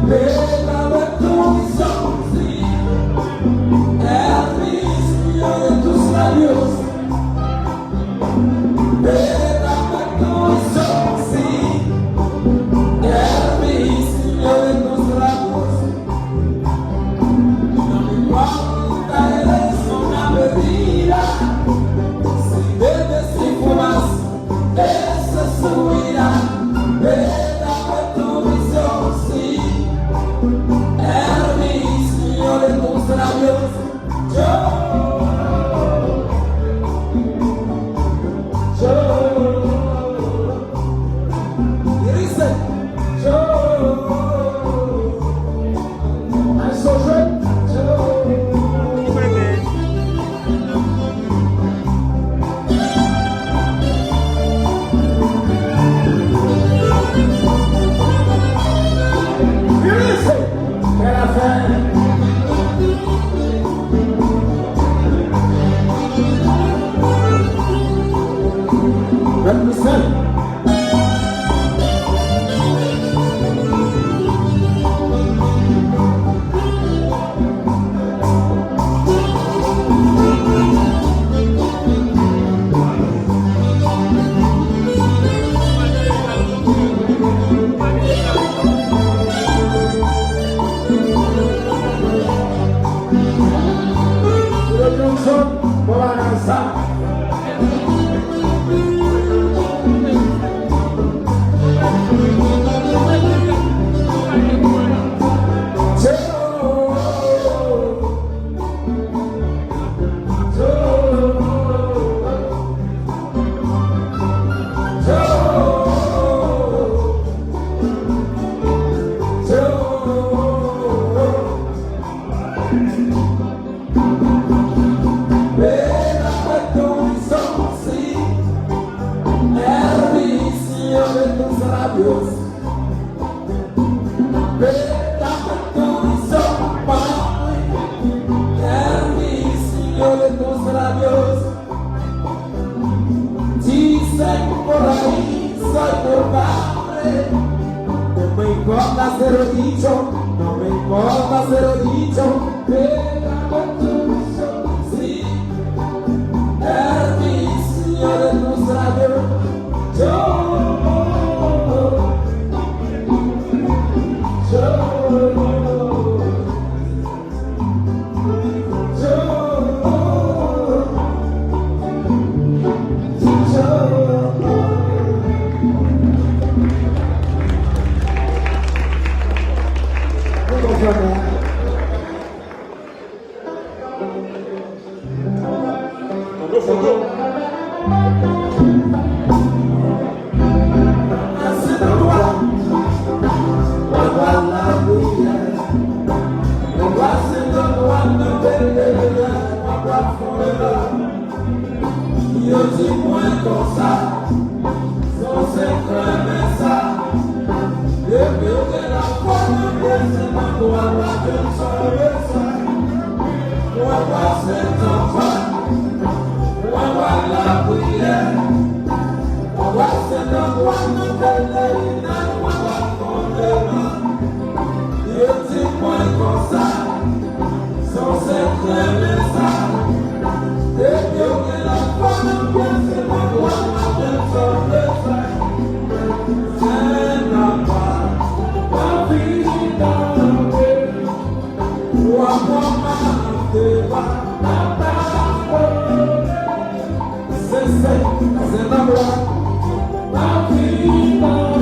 Déjame tu visión, sí. El vicio de tus labios. Déjame tu visión, sí. El vicio de tus labios. No me importa, eres una bebida. Si bebes y fumas, esa es tu vida. Déjame tu visión, sí. El vicio de tus labios. Y dice, I'm so great. Y dice, que la fe. Let me say. Déjame tu visión, sí. El vicio de tus labios. Déjame tu visión, el vicio de tus labios. Dicen por ahí, soy culpable. No me importa ser dicho, no me importa ser dicho. Déjame tu visión, sí. El vicio de tus labios. Yo te puedo gozar, no se promesa. Yo creo que la forma que se me guarda que sorpresa. Guarda se topa, guarda la huella. Guarda se no guarda que le da guarda con el. Yo te puedo gozar, no se promesa. Yo creo que la forma que se me guarda que sorpresa. Se enamora la vida. C'est la loi, la vie dans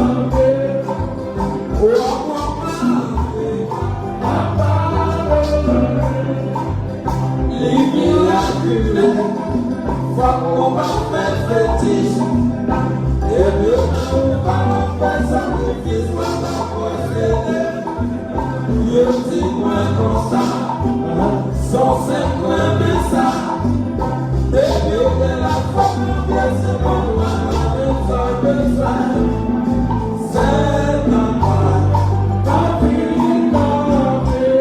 on va faire fétiche. Et Dieu va faire sacrifice, va procéder. Dieu dit moi comme ça, sans s'écouter ça. Et Dieu de la forme, c'est pour moi, c'est besoin. C'est normal, ta vie dans Dieu.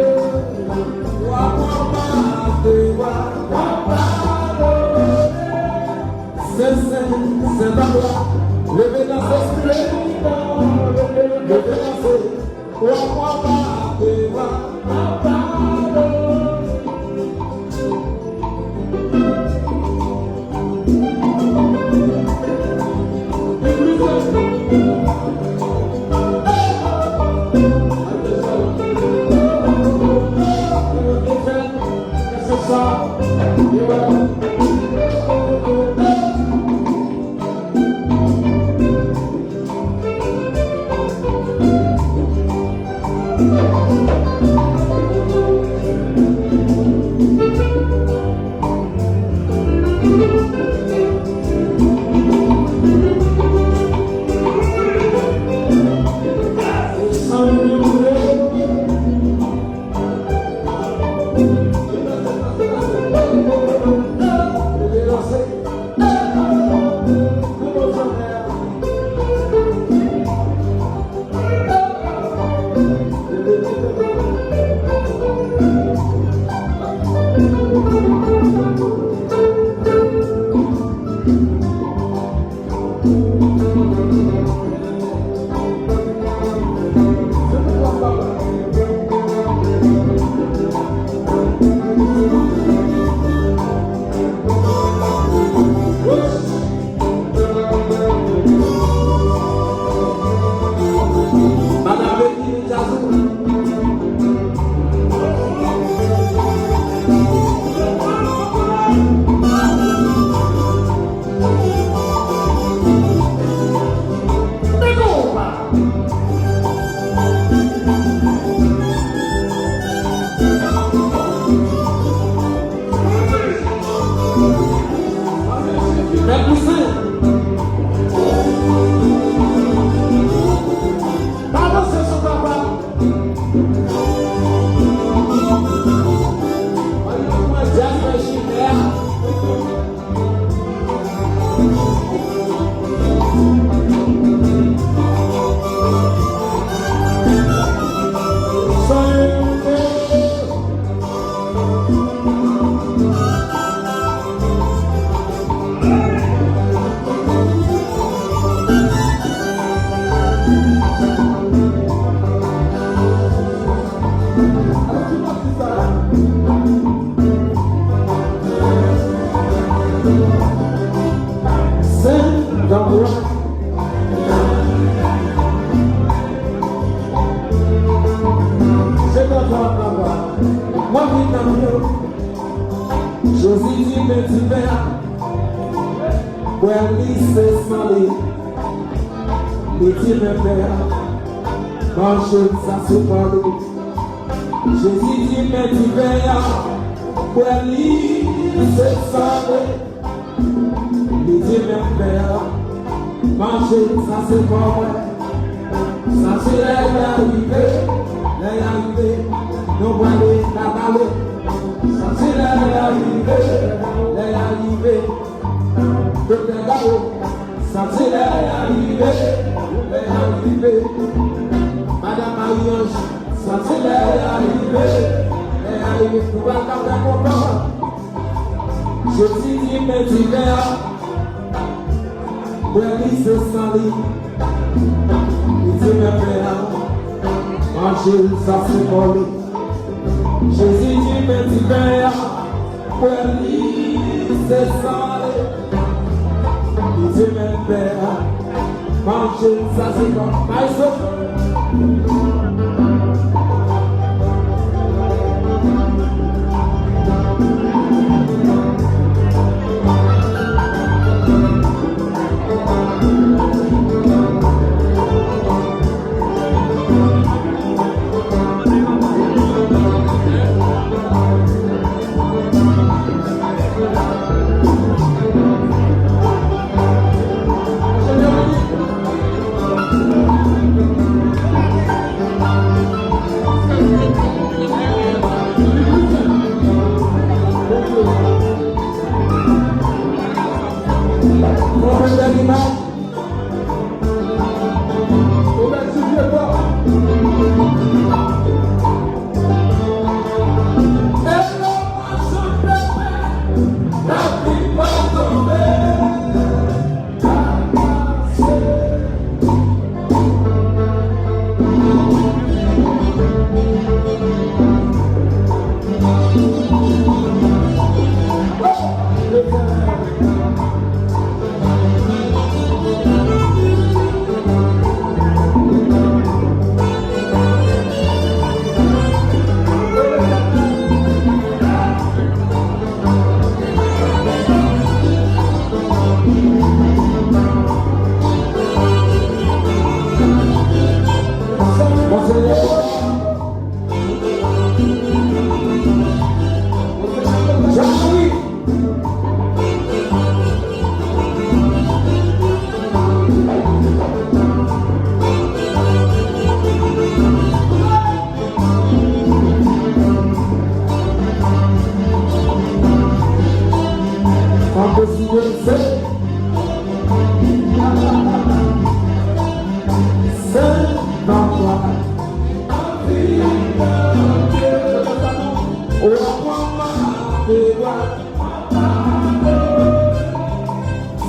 C'est la loi, levez dans ce esprit, levez dans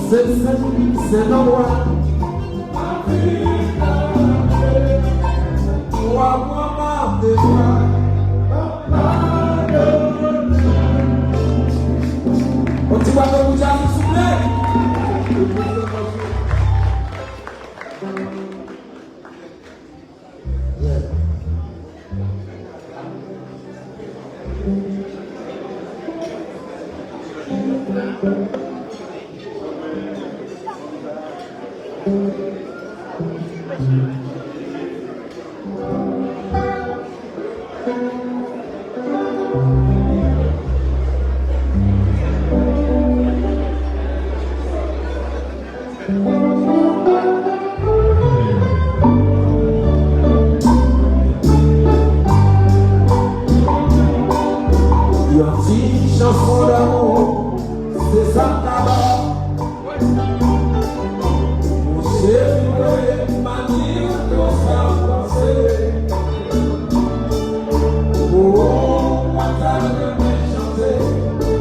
c'est l'endroit. On t'y va dans le jazz, s'il vous plaît. Chanson d'amour, c'est ça d'abord. J'ai vu manière de faire penser. Oh, moi t'as de chanter.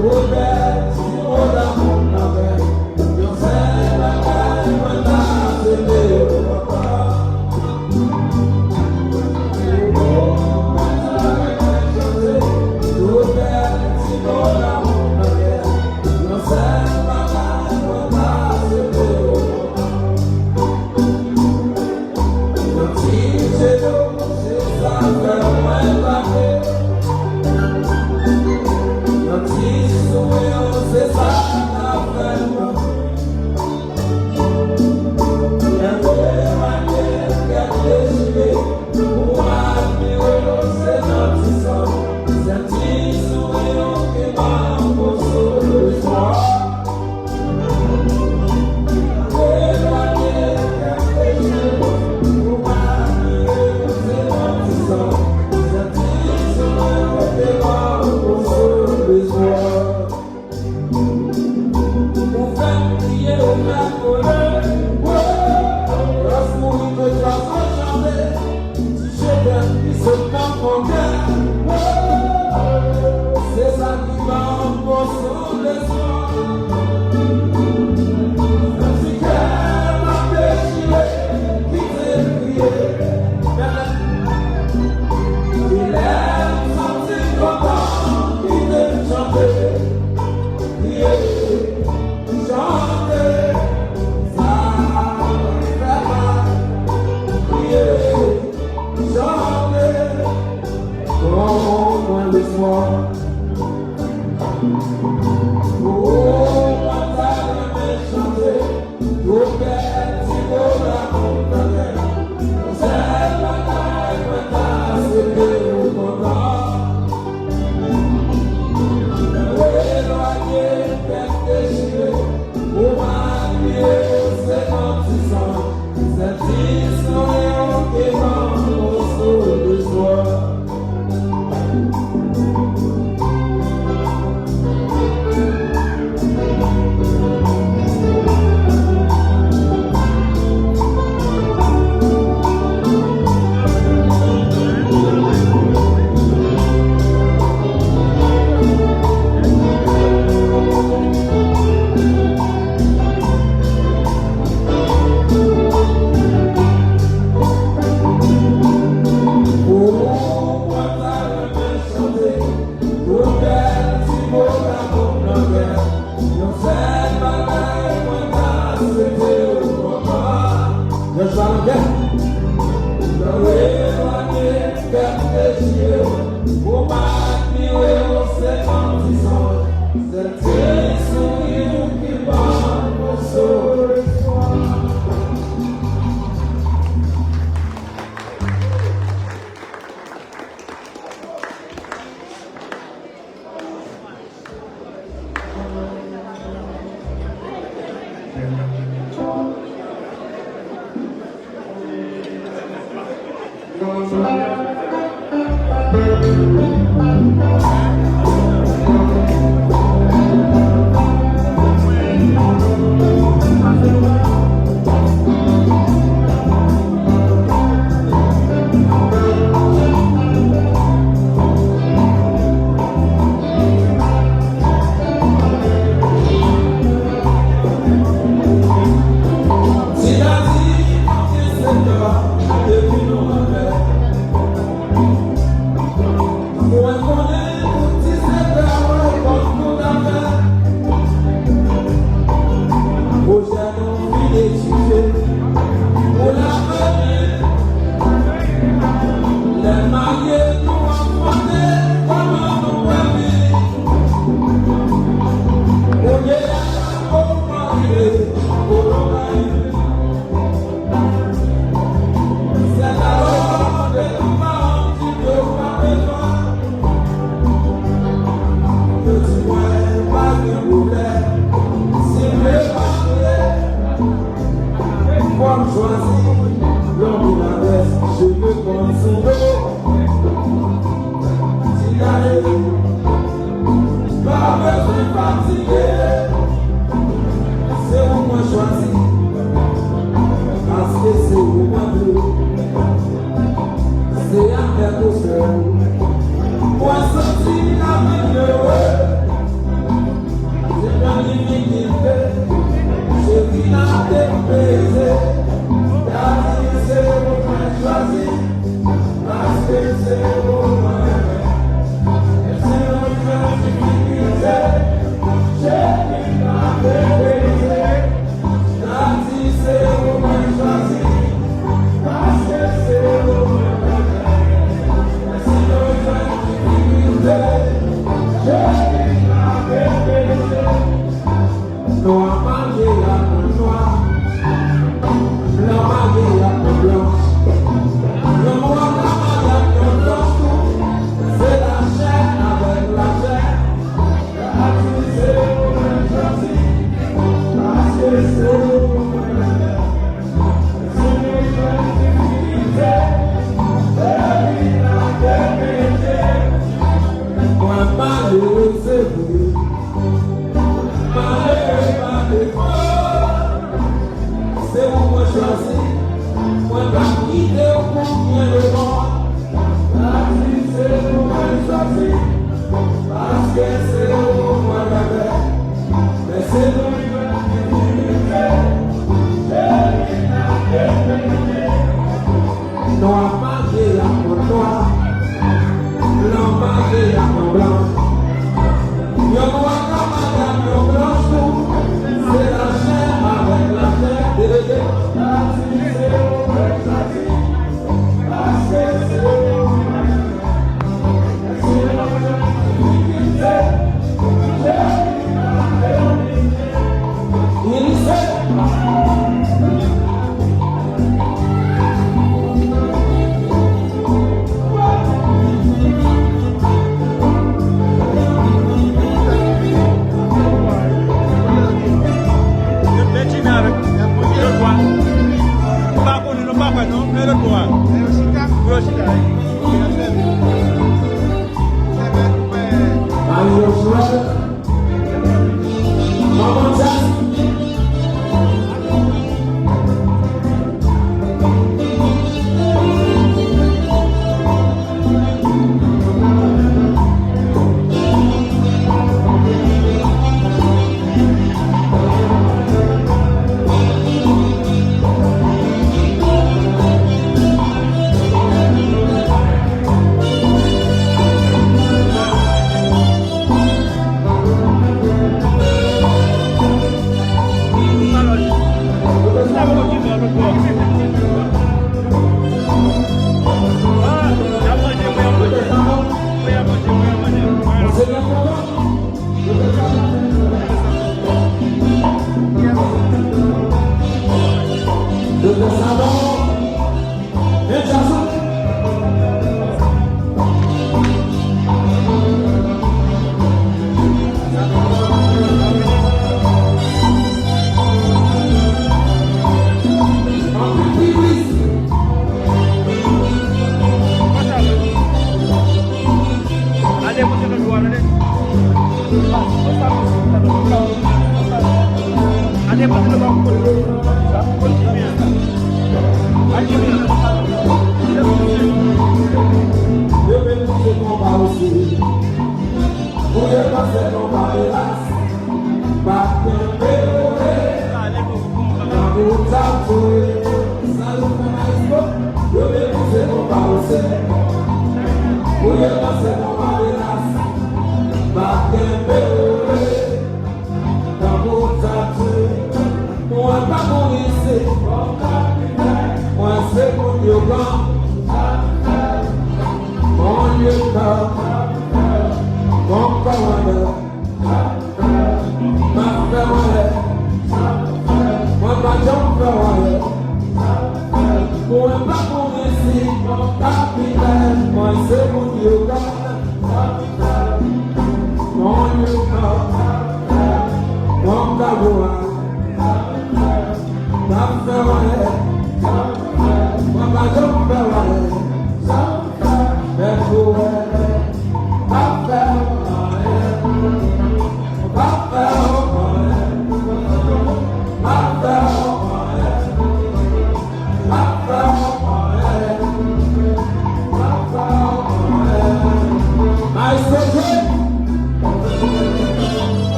Robert, si on d'amour n'avait. Yo c'est la gagne, moi t'as télé, papa. Oh, moi t'as de chanter. Robert.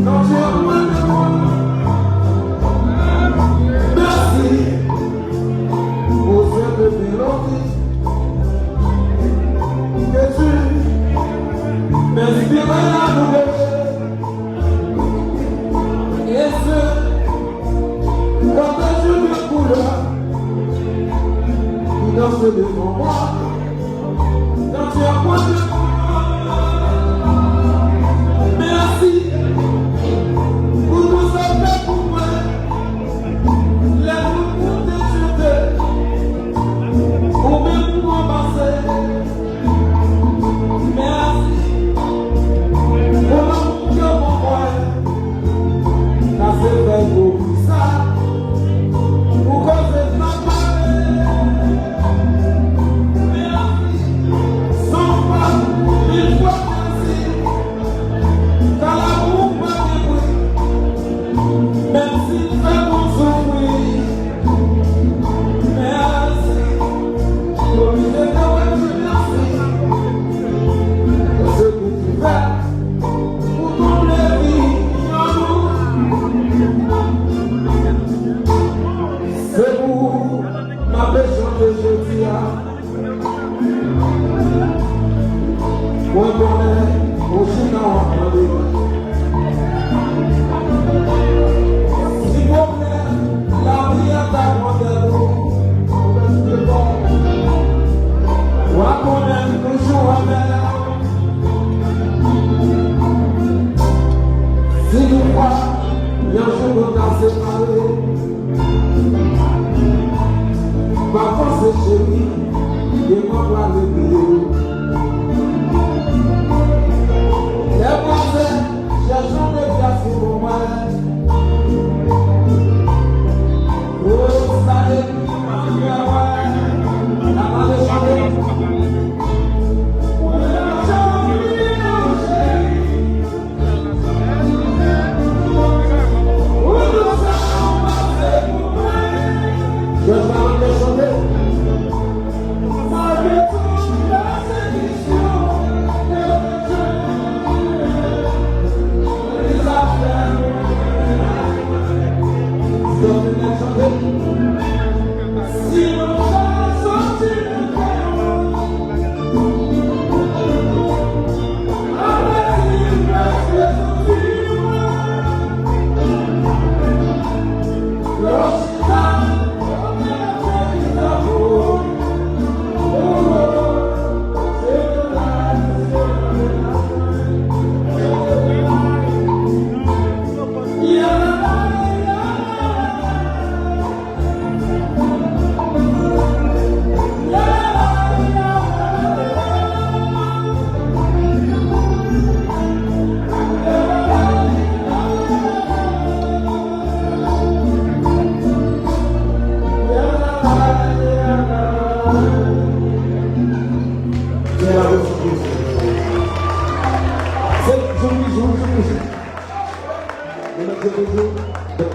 Quand j'ai S'il vous plaît, la vie est à prendre. Wakonen toujours amer. Si nous croyons, il y a un jour où on a séparé. Parfois c'est chéri, et moi je le bureau. Les pensées, j'ai jamais cassé pour moi. Oh, ça est plus ma gueule. La main de chanter. Je vais te chanter. Malgré toute la séduction de Dieu, les affaires, je vais te chanter. Si l'on va sortir de terre, avec une place de vivre,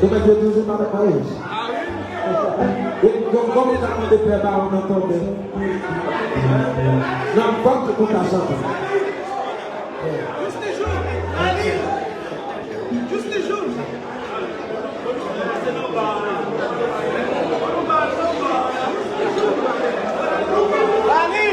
Demain, je vais toujours parler par eux. Comme les gens de préparer, on entend bien. Non, pas que tout à chanter. Juste les jours. Allez. Juste les jours. Allez.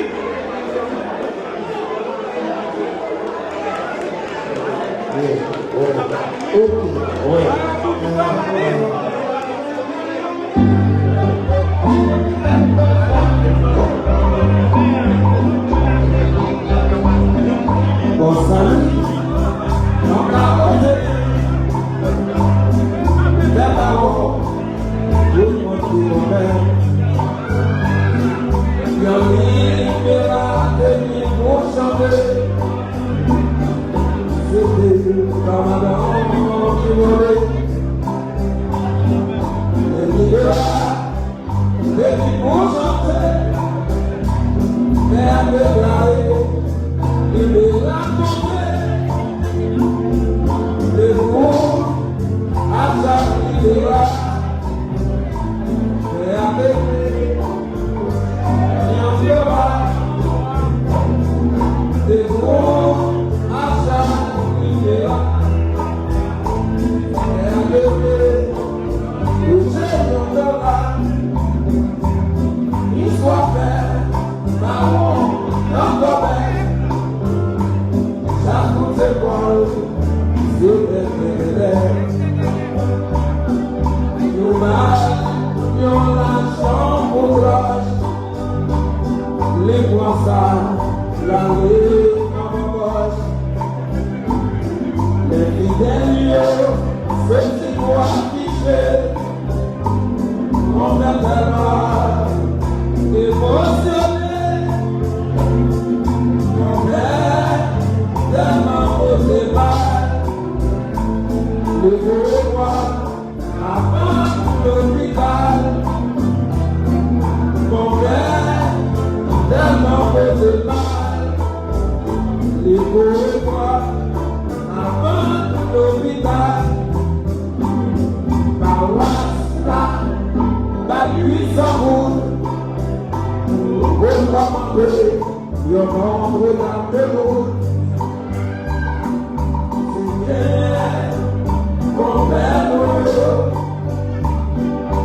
Your home without the Lord.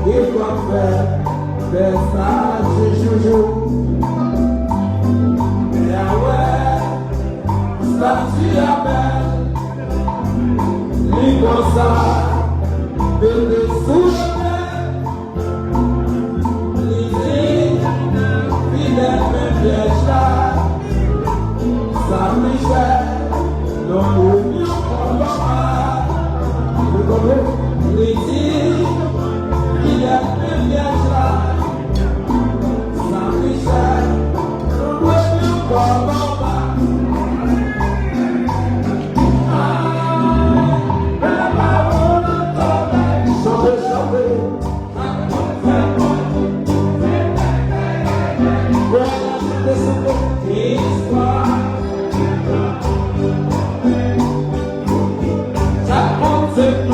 Et quoi faire ça, je joue. Et ah ouais, ça t'y appelle. Dieu,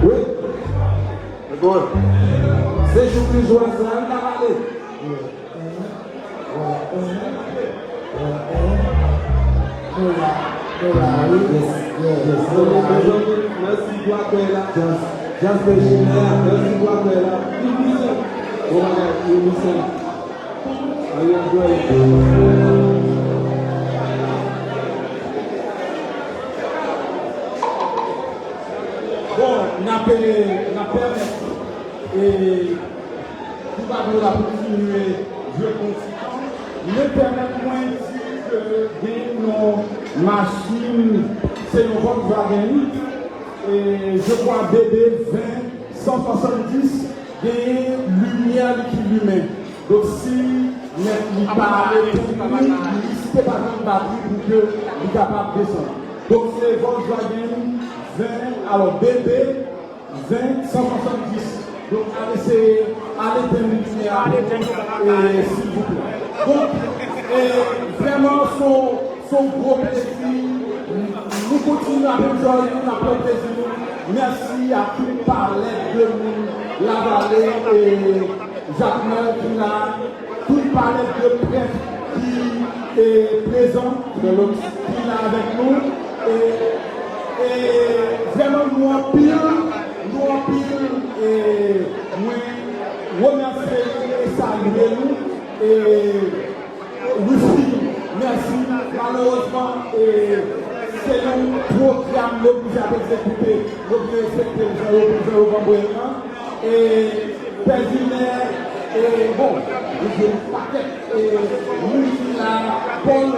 Oui. C'est jour plus joyeux, la vallée. Merci, Guaquela. Just the merci, Guaquela. Oh my God, you listen. Are you enjoying? Bon, n'a permis et tout va nous la continuer, Dieu continue. Ne permettez-moi de dire que nos machines, c'est nos Volkswagen, et je crois BB 20 170, des lumières qui lui donc si il parle, il ne pas de batterie pour que il capable de descendre. Donc c'est Volkswagen 20, alors BB 20 170. Donc allez s'il vous plaît. Donc vraiment son gros plaisir. Nous continuons à enjoyer notre plaisir. Merci à tous les parlers de nous, la vallée et Jacques Mel qui là, tous les parlers de presse qui est présent, qui est là avec nous. Et vraiment nous en pile, et nous remercier et saluer nous. Et oui, merci. Malheureusement, c'est un programme que vous avez exécuté, vous avez exécuté le et Pérvinaire, et bon, je ne paquet, et nous, Paul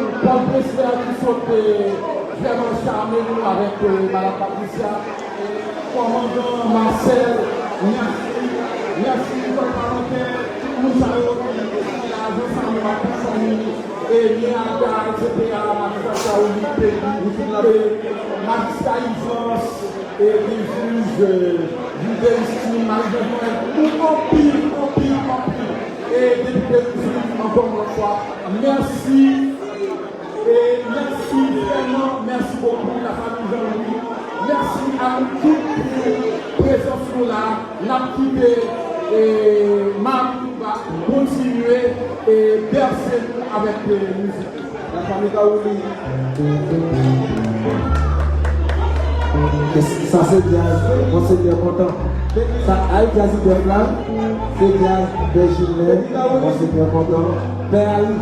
Presser qui sont vraiment charmés nous avec Mme Patricia, commandant Marcel, merci pour le parlementaire, nous savons que la famille et Niaga, etc., magistrat Yvonne et les juges d'estime, tout en pile. Et député encore une fois, merci. Et merci vraiment, merci beaucoup la famille Jean-Louis. Merci à toute présence là, la quitté et Marouba, continuer et bercer avec les musiques. La famille Kaouli. Ça c'est bien, moi c'est bien content. Ça a été assez bien là, c'est bien Virginie, moi c'est bien content. Père Ali,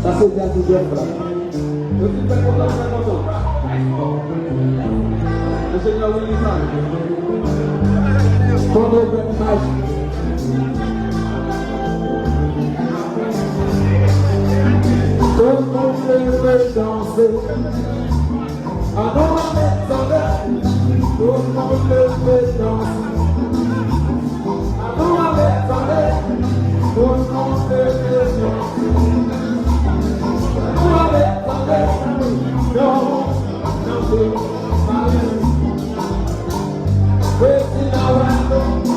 ça c'est bien tout bien là. Le Seigneur William. Ton nom est magique. Tout le monde veut danser. Avant la maison, tout le monde veut danser. Avant la maison, tout le monde veut danser. Avant la maison, non, waiting around,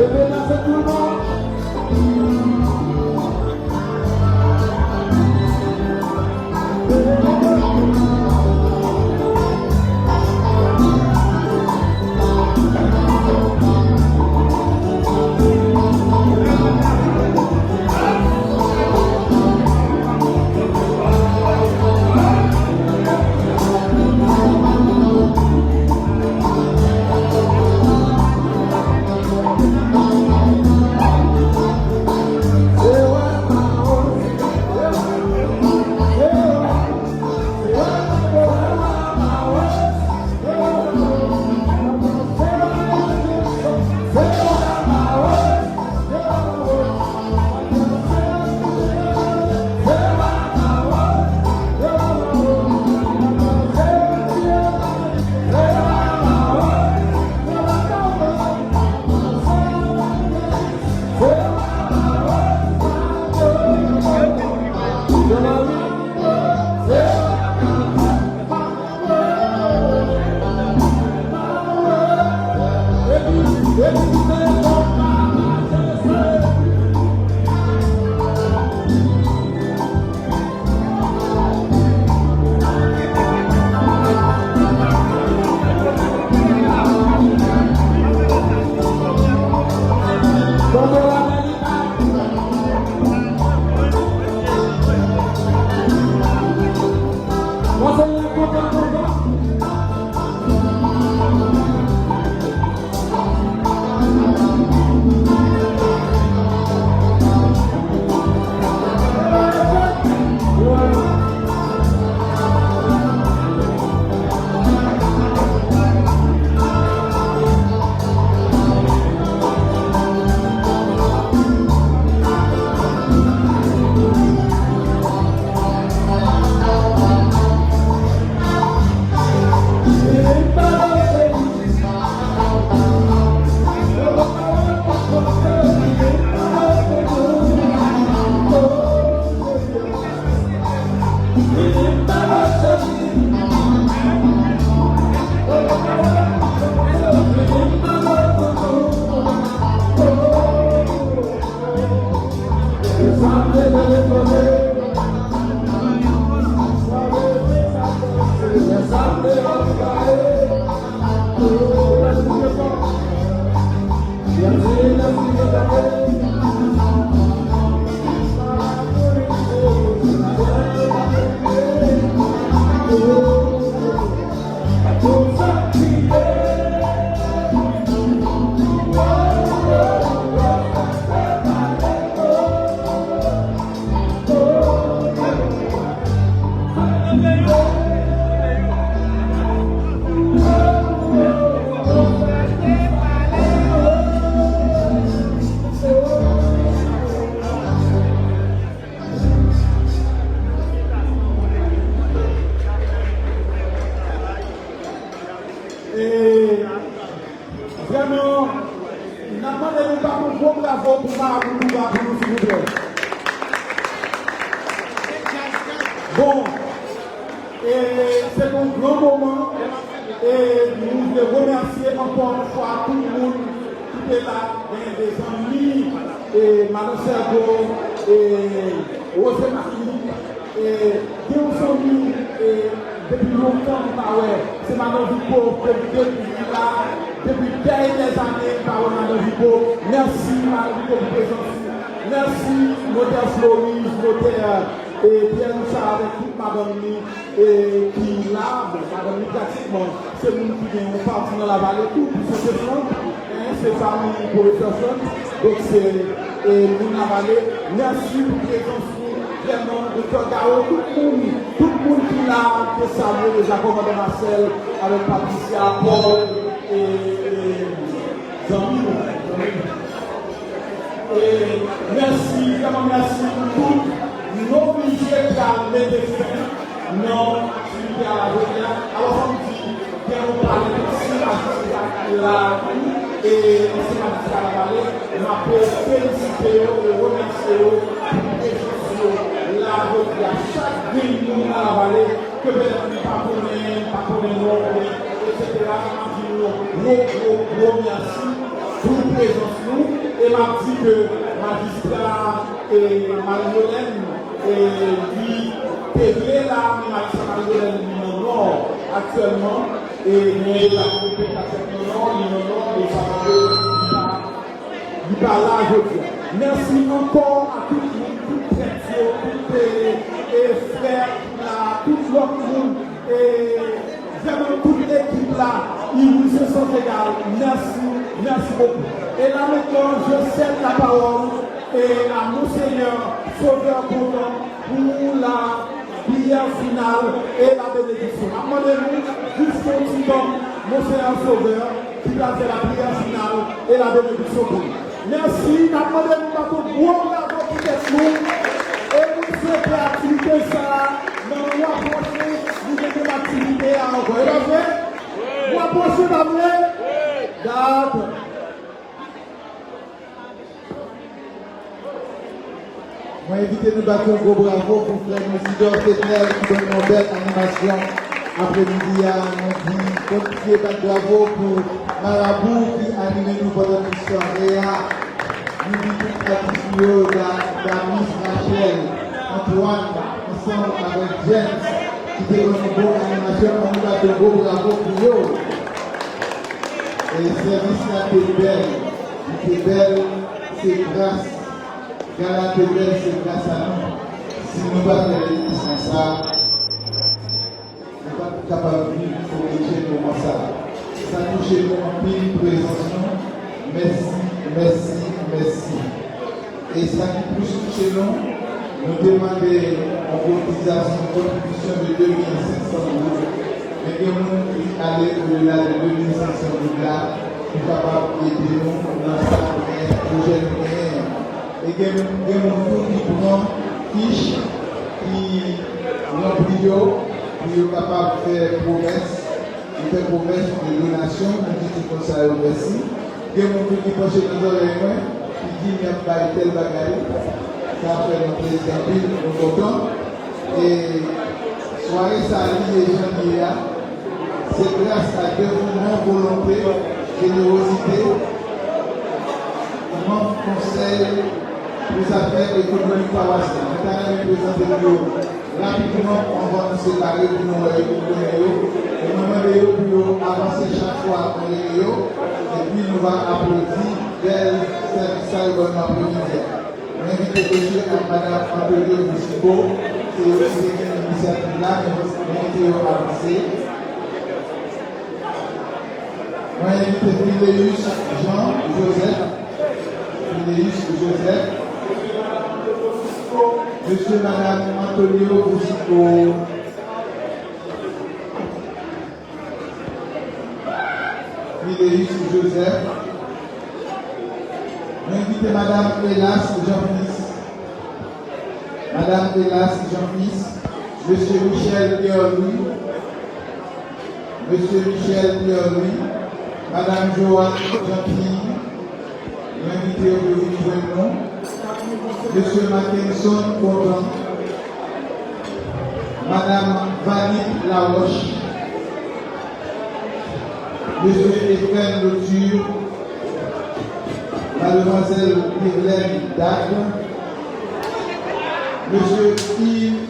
Levez la main tout le monde. Bon, c'est un grand moment et nous voulons remercier encore une fois tout le monde qui est là, des amis, et Manon Sergo, et Rosemary, et Dieu Somi, et depuis longtemps, c'est Manon Vico, depuis là, depuis des années, par Manon Vico. Merci Manon Vico pour présence. Merci, notaire Floris, notaire et Pierre Moussa avec toute madame et qui là, madame pratiquement, c'est nous qui vient, on part dans la vallée, tout, c'est c'est famille pour les personnes, donc c'est nous la vallée. Merci pour la présence, vraiment, docteur Gao, tout le monde qui l'a, que saluer les accords de Marcel, avec Patricia, Paul et Jean-Louis. Et merci, vraiment merci pour tout. Nos budgets qui ont les dessins, non, activité à la dernière. Alors, on dit, qu'on parle de la et c'est ma à la vallée, ma pour féliciter et remercier pour la route à chaque ville à la vallée, que vous pas etc. Gros merci pour la présence nous. m'a dit que magistrat et Marie-Hélène lui est là, magistrat Marie-Hélène non actuellement et mais la compétition non de sa du là aujourd'hui. Merci encore à tout le monde, tout chrétien, tous les frères, tout l'autre monde et vraiment toute l'équipe là, ils vous se sont égal. Merci beaucoup. Et là maintenant, je cède la parole à mon Seigneur, Sauveur Content, pour la prière finale et la bénédiction. Demandez-nous jusqu'au petit homme, mon Seigneur Sauveur, qui va faire la prière finale et la bénédiction pour nous. Merci, demandez-nous à tout bon bravo pour nous. Et vous souhaitez activité ça, dans le mois prochain, vous avez l'activité à encore. Et là, vous approchez d'après? D'accord. Moi, invité nous battre un gros bravo pour frère Isidore Tétnel qui donne une belle animation après-midi à nous dit continuez battre bravo pour Marabout qui anime nous pendant l'histoire. Et nous dit toute la Miss Rachel, Antoine, ensemble avec James qui donne une bonne animation. On nous bat un gros bravo pour eux. Et le service là était belle, c'est grâce. Gala de belle, c'est grâce à nous. Si nous ne pas faire ça, nous ne sommes pas capables de vivre pour les comme ça. Ça touche nous en pile présence. Merci. Et ça qui touche chez nous, nous demandons en contribution de 2 500 €. Mais que nous allons au-delà de 2 500 € là, pour capable d'aider nous dans ça projet. Et il y a des gens qui prennent fiche, qui remplissent, qui sont capables de faire promesse de donation, on dit comme ça, merci. Il y a des gens qui pensent dans l'oreille, qui disent qu'il n'y a pas tel bagage, ça fait notre président, nous sommes contents. Et soirée, ça arrive les gens qui sont là, c'est grâce à dévouement, volonté, générosité, mon conseil. Les affaires économiques paroissiales. Nous allons présenter rapidement, on va nous séparer pour nous et nous allons pour avancer chaque fois pour les et puis nous allons applaudir dès service à l'après-midi. Nous invitons aussi à Mme Antonio Musico, c'est aussi une initiative là, mais nous invitons à avancer. Nous invitons Philéus Joseph. Monsieur et Madame Antonio Musico. Philéus Joseph. Invitez Madame Hélas Jean-Fils. Madame Hélas Jean-Fils. Monsieur Michel Pierre-Louis. Monsieur Michel Pierre-Louis. Madame Joanne Jean-Pierre. Invité au gouvernement. Monsieur Mackinson Content, Madame Vanille Laroche, Monsieur Ephraim Loture, Mademoiselle Irlène Dague, Monsieur Yves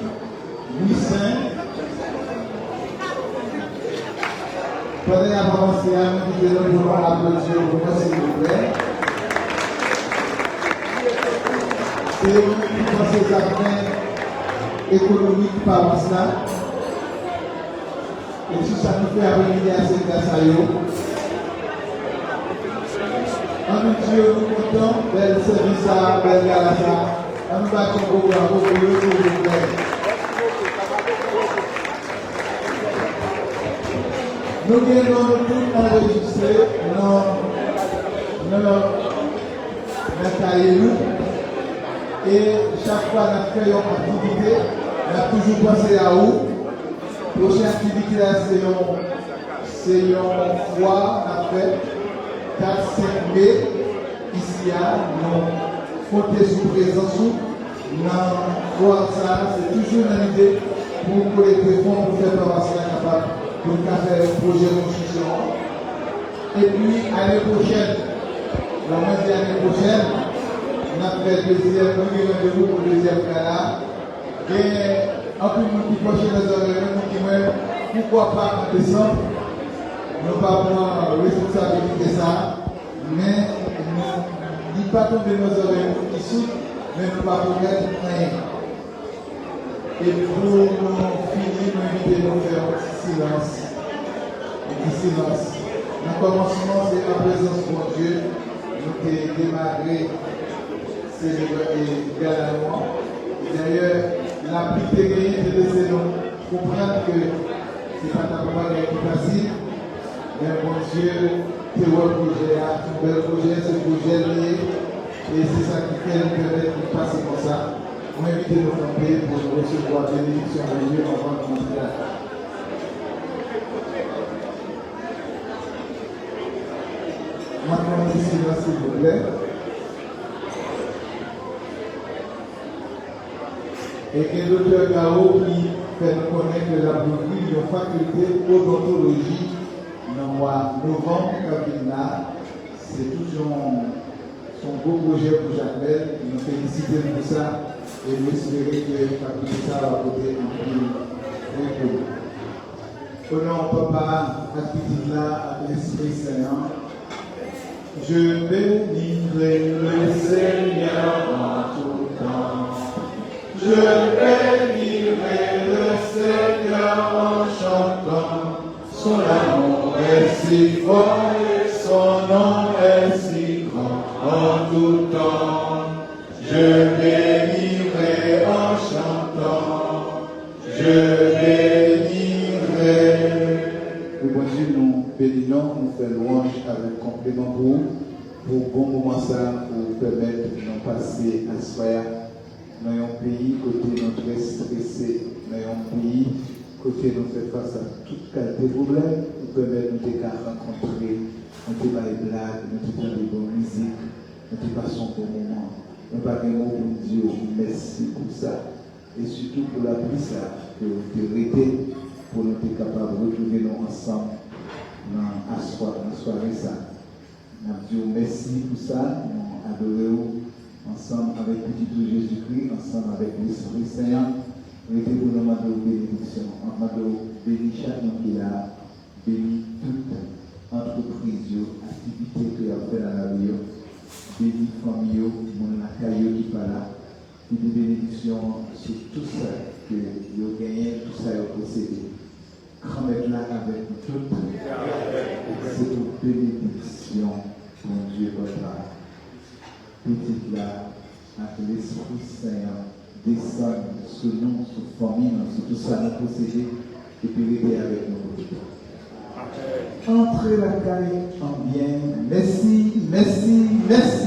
Wissin. Pendant la parole, nous allons applaudir au moment, s'il vous plaît. C'est eux qui font ces affaires économiques par cela. Et si ça nous fait arriver à cette grâce à eux. En nous Dieu, nous comptons, bel service à bel galata. On nous bat un beau bravo pour eux, s'il vous plaît. Nous gagnons tout enregistré dans notre cahier. Et chaque fois qu'on fait une activité, on a toujours pensé à où. La prochaine activité, c'est une foire à faire 4-5 mai. Ici, nous comptons sur présence. Dans foire, c'est toujours une idée pour collecter fonds pour faire passer capable de faire un projet de construction. Et puis, l'année prochaine, Donc, moi, c'est l'année prochaine. On a fait le deuxième, rendez-vous pour le deuxième gala. Et en plus, nous qui prochain dans les oreilles, nous qui pourquoi pas en décembre, nous pas prendre responsabilité ça, mais nous ne pas tomber nos oreilles ici, mais nous pas promettre rien. Et pour nous finir, nous inviter nous faire un petit silence. Un petit silence. Le commencement, c'est la présence de Dieu. Nous avons démarré célébrer également. D'ailleurs, la plus terrible, c'est de laisser nous comprendre que ce n'est pas ta parole qui est facile. Mais mon Dieu, c'est votre projet, ton bel projet, ce projet lié. Et c'est ça qui fait nous permettre de passer comme ça. Nous invitons nos campés pour nous recevoir la bénédiction de Dieu avant de montrer la table. Maintenant, ici, là, s'il vous plaît. Et que le docteur Gao qui fait nous connaître que la Bourbie, une faculté d'odontologie dans le mois de novembre, c'est tout son beau projet pour Jacqueline. Nous félicitons pour ça et nous espérons que la faculté ça va porter un peu. Au nom de Papa, à petit là, à l'Esprit Saint, je bénirai le Seigneur en tout temps. Je bénirai le Seigneur en chantant. Son amour est si fort et son nom est si grand en tout temps. Je bénirai en chantant. Je bénirai. Le bon Dieu, nous bénissons, nous faisons louange avec complément pour bon moment ça, pour permettre de nous passer à soir. Dans un pays côté notre stressé, dans un pays côté nous fait face à toute qualité de problème, nous permettre de nous rencontrer, nous te faire des blagues, nous te faire des bonnes musiques, nous te passer un bon moment. Nous pas de mots pour Dieu, merci pour ça. Et surtout pour la pluie ça, que vous te arrêtez pour nous être capables de retrouver nous ensemble dans la soirée ça. Nous disons merci pour ça, nous adorons ensemble avec petit Jésus-Christ, ensemble avec l'Esprit Saint. Nous étions pour nous demander bénédiction. On m'a béni chacun qui a béni toute entreprise, activité qu'il a fait dans la vie. Béni famille, mon accueil qui parle là. Et des bénédictions sur tout ça que vous avez gagné, tout ça que vous possédez. Grand-mère là avec nous toutes. C'est une bénédiction, mon Dieu, votre âme. Petite là, avec l'Esprit Saint, descend sur nous, sur famille, sur tout ça nous posséder, et puis rester avec nous. Entrez la caille en bien. Merci, merci, merci.